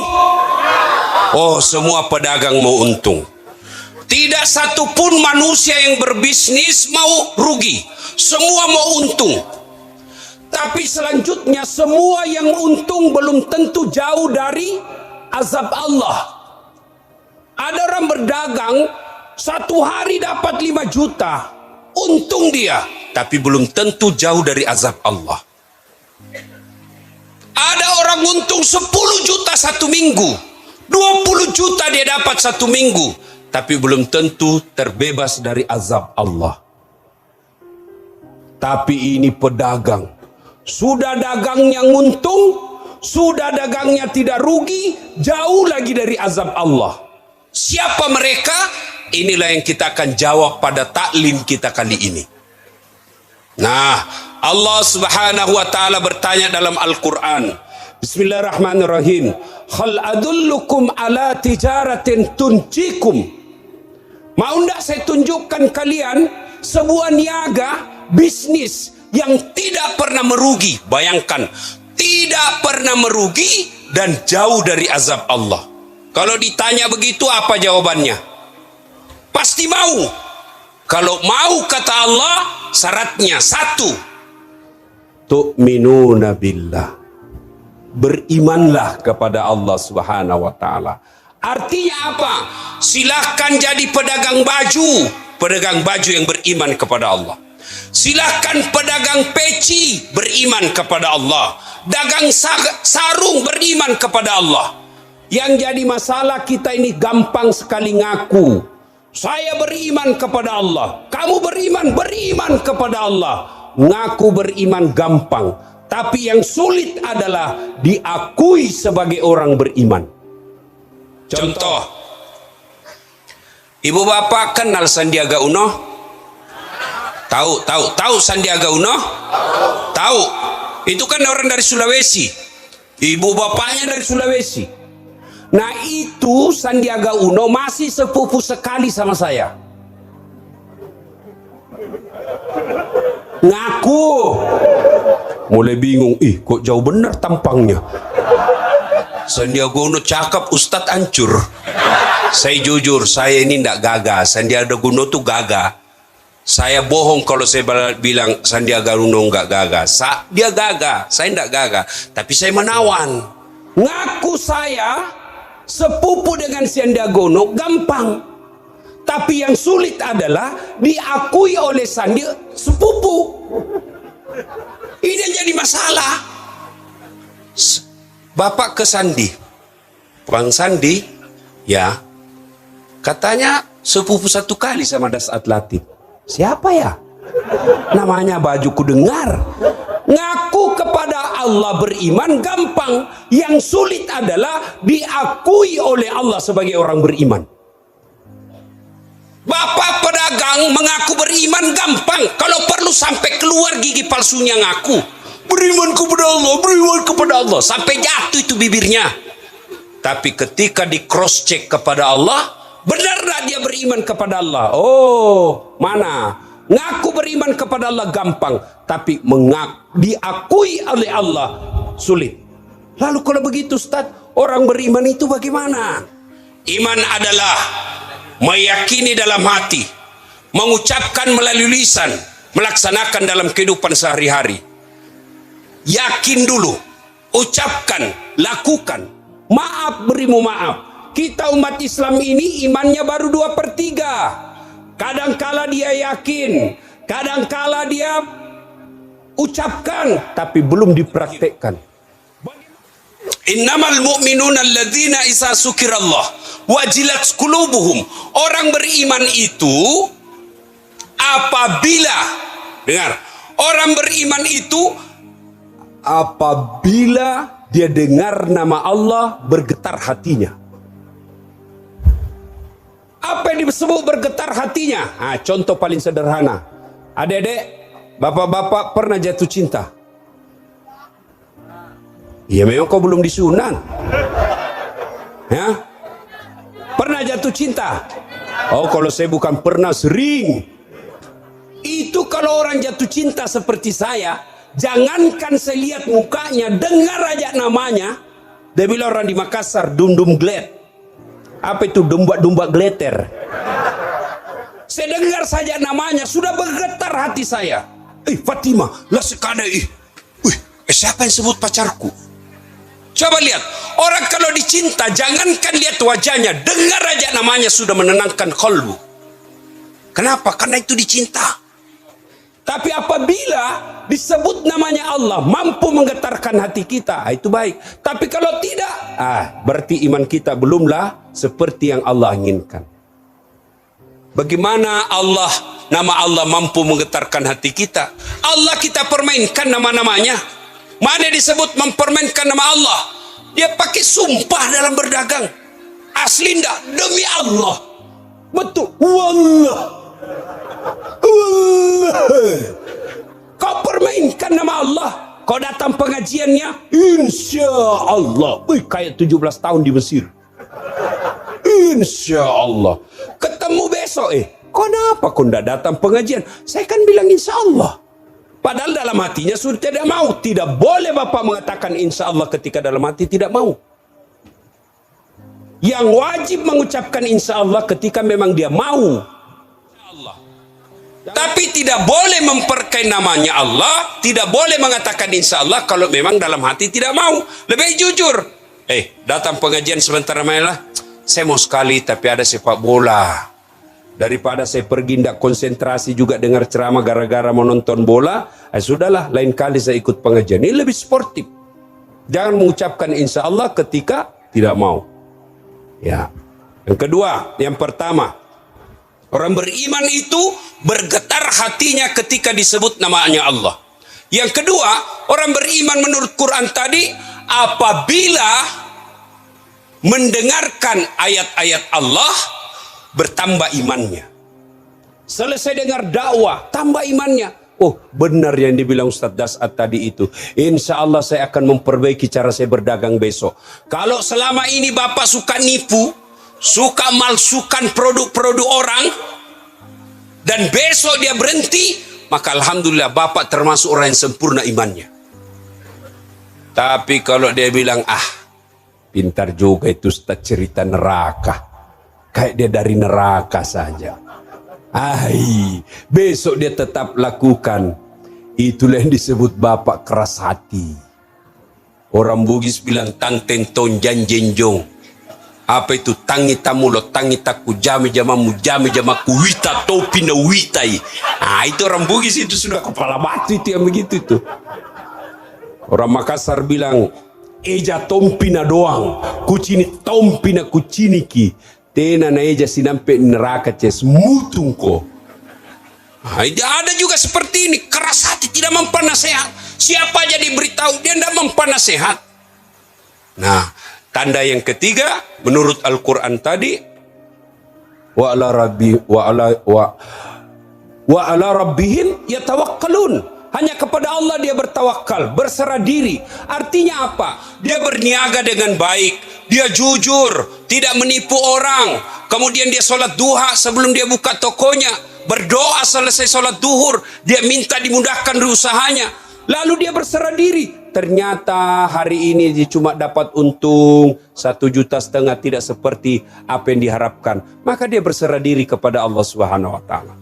[SPEAKER 2] Oh, semua pedagang mau untung. Tidak satupun manusia yang berbisnis mau rugi. Semua mau untung. Tapi selanjutnya semua yang untung belum tentu jauh dari azab Allah. Ada orang berdagang satu hari dapat 5 juta. Untung dia. Tapi belum tentu jauh dari azab Allah. Ada orang untung 10 juta satu minggu. 20 juta dia dapat satu minggu. Tapi belum tentu terbebas dari azab Allah. Tapi ini pedagang. Sudah dagangnya untung, sudah dagangnya tidak rugi, jauh lagi dari azab Allah. Siapa mereka? Inilah yang kita akan jawab pada taklim kita kali ini. Nah, Allah Subhanahu wa taala bertanya dalam Al-Qur'an. Bismillahirrahmanirrahim. Hal adullukum ala tijaratin tunjikum. Mau ndak saya tunjukkan kalian sebuah niaga bisnis yang tidak pernah merugi. Bayangkan, tidak pernah merugi dan jauh dari azab Allah. Kalau ditanya begitu apa jawabannya? Pasti mau. Kalau mau kata Allah, syaratnya 1. Tu'minuna billah. Berimanlah kepada Allah Subhanahu wa taala. Artinya apa? Silahkan jadi pedagang baju yang beriman kepada Allah. Silahkan pedagang peci beriman kepada Allah. Dagang sarung beriman kepada Allah. Yang jadi masalah kita ini gampang sekali ngaku. Saya beriman kepada Allah. Kamu beriman kepada Allah. Ngaku beriman gampang. Tapi yang sulit adalah diakui sebagai orang beriman. Contoh, ibu bapak kenal Sandiaga Uno? Tahu Sandiaga Uno? Tahu. Itu kan orang dari Sulawesi. Ibu bapaknya dari Sulawesi. Nah, itu Sandiaga Uno masih sepupu sekali sama saya. Ngaku. Mulai bingung, kok jauh bener tampangnya. Sandiaga Uno cakep, Ustadz hancur. Saya jujur, saya ini tidak gagah. Sandiaga Uno tuh gagah. Saya bohong kalau saya bilang Sandiaga Uno nggak gagah. Dia gagah, saya tidak gagah. Tapi saya menawan. Ngaku saya sepupu dengan Sandiaga Uno gampang. Tapi yang sulit adalah diakui oleh Sandi sepupu. Ini yang jadi masalah. Bapak ke Sandi, Bang Sandi, ya, katanya sepupu satu kali sama Dasat Latif. Siapa ya? Namanya bajuku dengar. Ngaku kepada Allah beriman gampang. Yang sulit adalah diakui oleh Allah sebagai orang beriman. Bapak pedagang mengaku beriman gampang. Kalau perlu sampai keluar gigi palsunya ngaku. Beriman kepada Allah, beriman kepada Allah. Sampai jatuh itu bibirnya. Tapi ketika di cross check kepada Allah, benarlah dia beriman kepada Allah. Oh, mana? Ngaku beriman kepada Allah gampang. Tapi diakui oleh Allah sulit. Lalu kalau begitu Ustaz, orang beriman itu bagaimana? Iman adalah meyakini dalam hati, mengucapkan melalui lisan, melaksanakan dalam kehidupan sehari-hari. Yakin dulu, ucapkan, lakukan. Maaf, berimu maaf. Kita umat Islam ini imannya baru 2/3. Kadangkala dia yakin, kadangkala dia ucapkan, tapi belum dipraktekkan. Innamal mu'minuna alladzina isa sukirallah wajilat qulubuhum. Orang beriman itu apabila, dengar, orang beriman itu apabila dia dengar nama Allah bergetar hatinya. Apa yang disebut bergetar hatinya? Contoh paling sederhana. Adik-adik, bapak-bapak pernah jatuh cinta? Ya memang kau belum disunat. Ya? Pernah jatuh cinta? Oh, kalau saya bukan pernah, sering. Itu kalau orang jatuh cinta seperti saya, jangankan saya lihat mukanya, dengar aja namanya. Dia bilang orang di Makassar, dum-dum gled. Apa itu domba-domba gleter? Saya dengar saja namanya, sudah bergetar hati saya. Fatimah, lah sekadar siapa yang sebut pacarku? Coba lihat, orang kalau dicinta, jangankan lihat wajahnya, dengar aja namanya sudah menenangkan kalbu. Kenapa? Karena itu dicinta. Tapi apabila disebut namanya Allah, mampu menggetarkan hati kita, itu baik. Tapi kalau tidak, berarti iman kita belumlah seperti yang Allah inginkan. Bagaimana nama Allah mampu menggetarkan hati kita? Allah kita permainkan nama-namanya. Mana disebut mempermainkan nama Allah? Dia pakai sumpah dalam berdagang. Asli enggak? Demi Allah. Betul. Wallah. Kau permainkan nama Allah. Kau datang pengajiannya, insya Allah. Kayak 17 tahun di Mesir. Insya Allah. Ketemu besok, kenapa kau tidak datang pengajian? Saya kan bilang insya Allah. Padahal dalam hatinya sudah tidak mau. Tidak boleh Bapak mengatakan insya Allah ketika dalam hati tidak mau. Yang wajib mengucapkan insya Allah ketika memang dia mau. Tapi tidak boleh memperkai namanya Allah. Tidak boleh mengatakan insya Allah kalau memang dalam hati tidak mau. Lebih jujur. Datang pengajian sebentar mainlah. Saya mau sekali tapi ada sepak bola. Daripada saya pergi tidak konsentrasi juga dengar ceramah gara-gara menonton bola, sudahlah lain kali saya ikut pengajian. Ini lebih sportif. Jangan mengucapkan insya Allah ketika tidak mau. Ya. Yang kedua, yang pertama, orang beriman itu bergetar hatinya ketika disebut namanya Allah. Yang kedua, orang beriman menurut Quran tadi apabila mendengarkan ayat-ayat Allah bertambah imannya. Selesai dengar dakwah, tambah imannya. Oh, benar yang dibilang Ustaz Das'ad tadi itu. Insya Allah saya akan memperbaiki cara saya berdagang besok. Kalau selama ini Bapak suka nipu, suka malsukan produk-produk orang, dan besok dia berhenti, maka Alhamdulillah Bapak termasuk orang yang sempurna imannya. Tapi kalau dia bilang, pintar juga itu Ustaz cerita neraka. Kayak dia dari neraka saja. Besok dia tetap lakukan. Itulah yang disebut Bapak keras hati. Orang Bugis bilang tanten tonjan jenjong. Apa itu? Tangi tamulo, tangi taku, jami jamamu, jami jamaku, wita topi na witai. Itu orang Bugis itu sudah kepala batu itu yang begitu itu. Orang Makassar bilang, eja tompina doang, kucini tompina kuciniki. Tena na eja sinampe neraka ces mutungko. Ada juga seperti ini, keras hati, tidak mempan nasihat. Siapa aja diberitahu dia tidak mempan nasihat. Nah, tanda yang ketiga menurut Al-Quran tadi, wa ala rabbihim yatawakkalun. Hanya kepada Allah dia bertawakal, berserah diri. Artinya apa? Dia berniaga dengan baik, dia jujur, tidak menipu orang. Kemudian dia sholat duha sebelum dia buka tokonya, berdoa selesai sholat duhur, dia minta dimudahkan usahanya. Lalu dia berserah diri. Ternyata hari ini dia cuma dapat untung 1,5 juta, tidak seperti apa yang diharapkan. Maka dia berserah diri kepada Allah Subhanahu wa Ta'ala.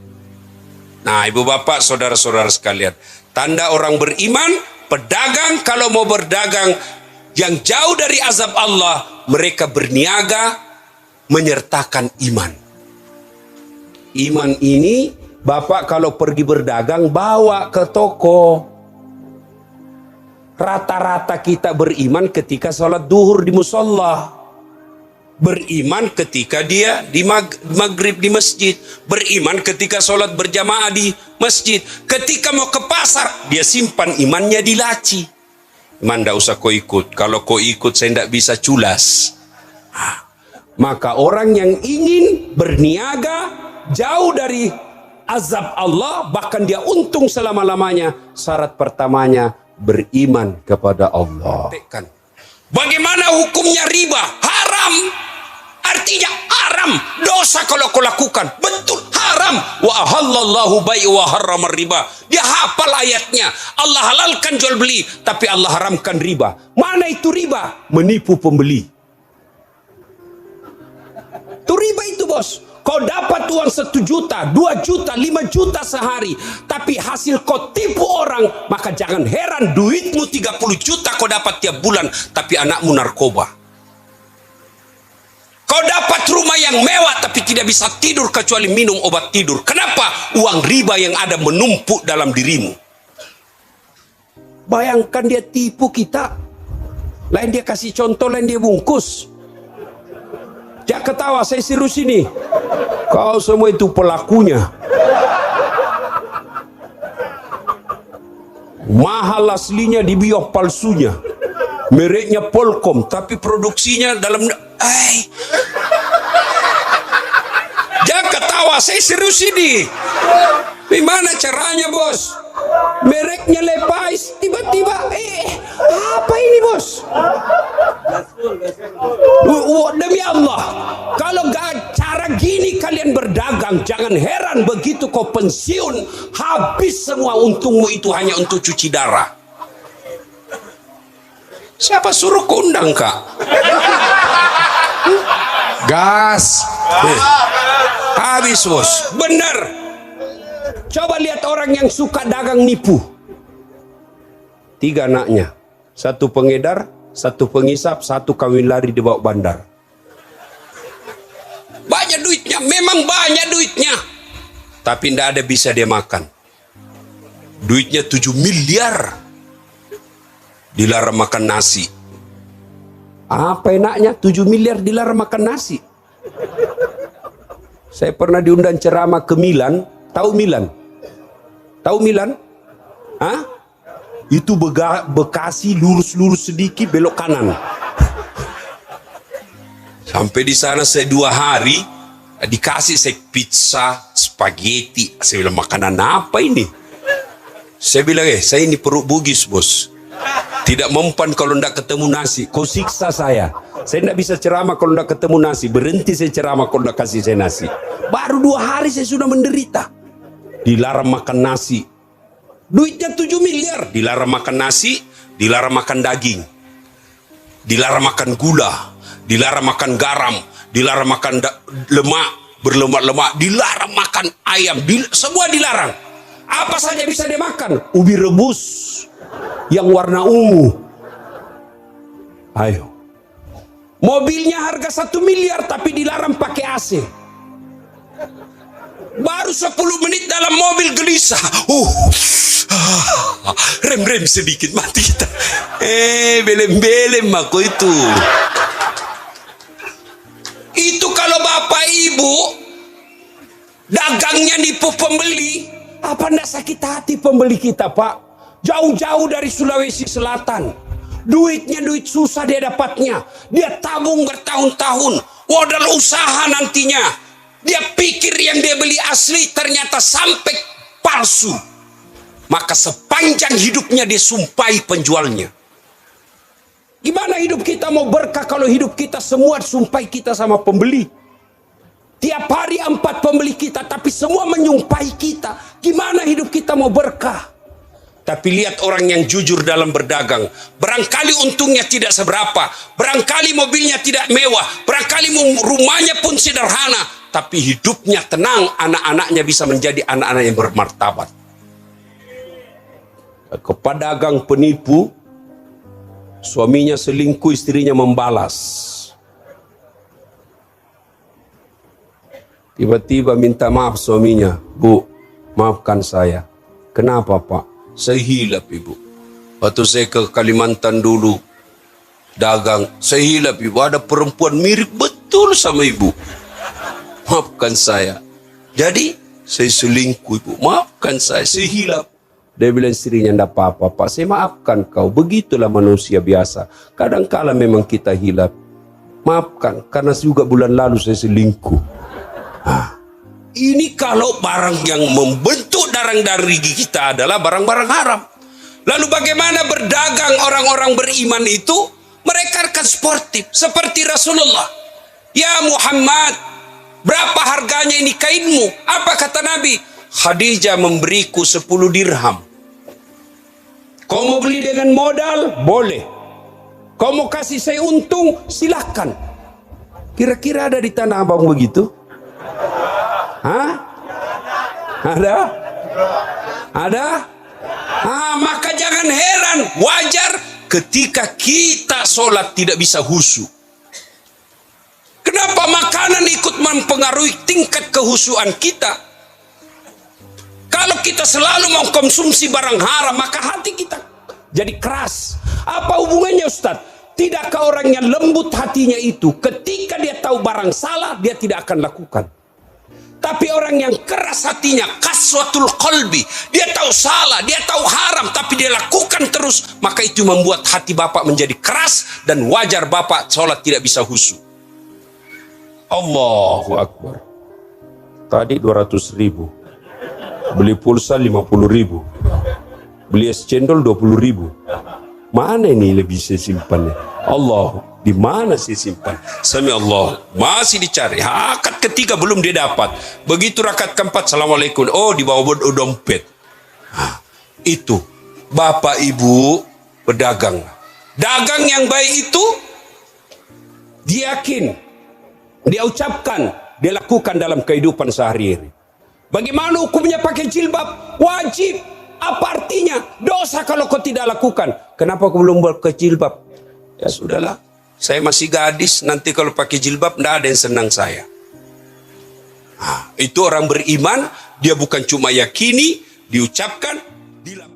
[SPEAKER 2] Nah, ibu bapak, saudara-saudara sekalian, tanda orang beriman, pedagang kalau mau berdagang yang jauh dari azab Allah, mereka berniaga menyertakan iman. Iman ini, bapak kalau pergi berdagang bawa ke toko. Rata-rata kita beriman ketika sholat duhur di musola. Beriman ketika dia di maghrib di masjid. Beriman ketika sholat berjamaah di masjid. Ketika mau ke pasar, dia simpan imannya di laci. Iman tidak usah kau ikut. Kalau kau ikut saya tidak bisa culas. Maka orang yang ingin berniaga jauh dari azab Allah, bahkan dia untung selama-lamanya, syarat pertamanya beriman kepada Allah. Bagaimana hukumnya riba? Haram. haram. Artinya haram, dosa kalau kau lakukan. Betul, haram. Wa ahallallahu bai' wa harrama riba. Dia hafal ayatnya. Allah halalkan jual beli, tapi Allah haramkan riba. Mana itu riba? Menipu pembeli. Itu riba itu, bos. Kau dapat uang 1 juta, 2 juta, 5 juta sehari, tapi hasil kau tipu orang, maka jangan heran duitmu 30 juta kau dapat tiap bulan, tapi anakmu narkoba. Kau dapat rumah yang mewah, tapi tidak bisa tidur kecuali minum obat tidur. Kenapa? Uang riba yang ada menumpuk dalam dirimu. Bayangkan dia tipu kita. Lain dia kasih contoh, lain dia bungkus. Jangan ketawa, saya serius ini. Kau semua itu pelakunya. Mahal aslinya, dibiok palsunya. Mereknya Polkom, tapi produksinya dalam... Jangan ketawa, saya serius ini. Gimana caranya, bos? Mereknya Levi's, tiba-tiba apa ini, bos? Demi Allah, kalau gak cara gini kalian berdagang, jangan heran begitu kau pensiun, habis semua untungmu itu hanya untuk cuci darah. Siapa suruh kau undang, Kak? Gas. Habis, bos. Benar. Coba lihat orang yang suka dagang nipu. 3 anaknya. 1 pengedar, 1 pengisap, 1 kawin lari dibawa bandar. Banyak duitnya, memang banyak duitnya. Tapi tidak ada bisa dia makan. Duitnya 7 miliar. Dilarang makan nasi. Apa enaknya 7 miliar dilarang makan nasi? Saya pernah diundang ceramah ke Milan. Tahu Milan? Tahu Milan? Hah? Itu Bekasi lurus-lurus sedikit belok kanan. Sampai di sana saya 2 hari dikasih saya pizza, spaghetti. Saya bilang, makanan apa ini? Saya bilang, saya ini perut bugis, bos. Tidak mempan kalau tidak ketemu nasi. Kau siksa saya. Saya tidak bisa ceramah kalau tidak ketemu nasi. Berhenti saya ceramah kalau tidak kasih saya nasi. Baru 2 hari saya sudah menderita. Dilarang makan nasi. Duitnya 7 miliar. Dilarang makan nasi, dilarang makan daging, dilarang makan gula, dilarang makan garam, dilarang makan lemak, berlemak-lemak, dilarang makan ayam, semua dilarang. Apa saja bisa dimakan? Ubi rebus yang warna ungu. Ayo. Mobilnya harga 1 miliar tapi dilarang pakai AC. Baru 10 menit dalam mobil gelisah. Rem sedikit mati kita. Belem-belem aku itu. Itu kalau bapak ibu dagangnya nipu pembeli, apa ndak sakit hati pembeli kita, Pak? Jauh-jauh dari Sulawesi Selatan. Duitnya duit susah dia dapatnya. Dia tabung bertahun-tahun. Modal usaha nantinya. Dia pikir yang dia beli asli ternyata sampai palsu. Maka sepanjang hidupnya dia sumpahi penjualnya. Gimana hidup kita mau berkah kalau hidup kita semua sumpahi kita sama pembeli? Tiap hari 4 pembeli kita, tapi semua menyumpahi kita. Gimana hidup kita mau berkah? Tapi lihat orang yang jujur dalam berdagang. Barangkali untungnya tidak seberapa. Barangkali mobilnya tidak mewah. Barangkali rumahnya pun sederhana. Tapi hidupnya tenang. Anak-anaknya bisa menjadi anak-anak yang bermartabat. Kepedagang penipu, suaminya selingkuh, istrinya membalas. Tiba-tiba minta maaf suaminya. Bu, maafkan saya. Kenapa, Pak? Saya hilap, ibu. Waktu saya ke Kalimantan dulu dagang, saya hilap, ibu. Ada perempuan mirip betul sama ibu. Maafkan saya. Jadi saya selingkuh, ibu. Maafkan saya hilap. Dia bilang istrinya, enggak apa-apa, Pak. Saya maafkan kau. Begitulah manusia biasa. Kadang-kala memang kita hilap. Maafkan, karena juga bulan lalu saya selingkuh. Ini kalau barang yang membentuk darah dari kita adalah barang-barang haram. Lalu bagaimana berdagang orang-orang beriman itu? Mereka akan sportif seperti Rasulullah. Ya Muhammad, berapa harganya ini kainmu? Apa kata Nabi? Khadijah memberiku 10 dirham. Kau mau beli dengan modal? Boleh. Kau mau kasih saya untung? Silahkan. Kira-kira ada di Tanah Abang begitu? Hah? Ada? Ada? Maka jangan heran, wajar ketika kita sholat tidak bisa khusyuk. Kenapa makanan ikut mempengaruhi tingkat kehusyuan kita? Kalau kita selalu mengkonsumsi barang haram, maka hati kita jadi keras. Apa hubungannya Ustaz? Tidakkah orang yang lembut hatinya itu ketika dia tahu barang salah, dia tidak akan lakukan. Tapi orang yang keras hatinya, kaswatul qalbi, dia tahu salah, dia tahu haram, tapi dia lakukan terus, maka itu membuat hati bapak menjadi keras, dan wajar bapak sholat tidak bisa khusyuk. Allahu Akbar. Tadi 200.000, beli pulsa 50.000, beli es cendol 20.000. Mana ini lebih saya simpan? Allah, di mana saya simpan? Sami Allah, masih dicari. Rakaat ketiga belum dia dapat. Begitu rakaat keempat, assalamualaikum. Oh, di bawah dompet. Itu bapak ibu berdagang. Dagang yang baik itu dia yakin, dia ucapkan, dia lakukan dalam kehidupan sehari-hari. Bagaimana hukumnya pakai jilbab? Wajib. Apa artinya? Dosa kalau kau tidak lakukan. Kenapa kau belum pakai jilbab? Ya sudahlah, saya masih gadis. Nanti kalau pakai jilbab, tidak ada yang senang saya. Itu orang beriman. Dia bukan cuma yakini, diucapkan, dilakukan.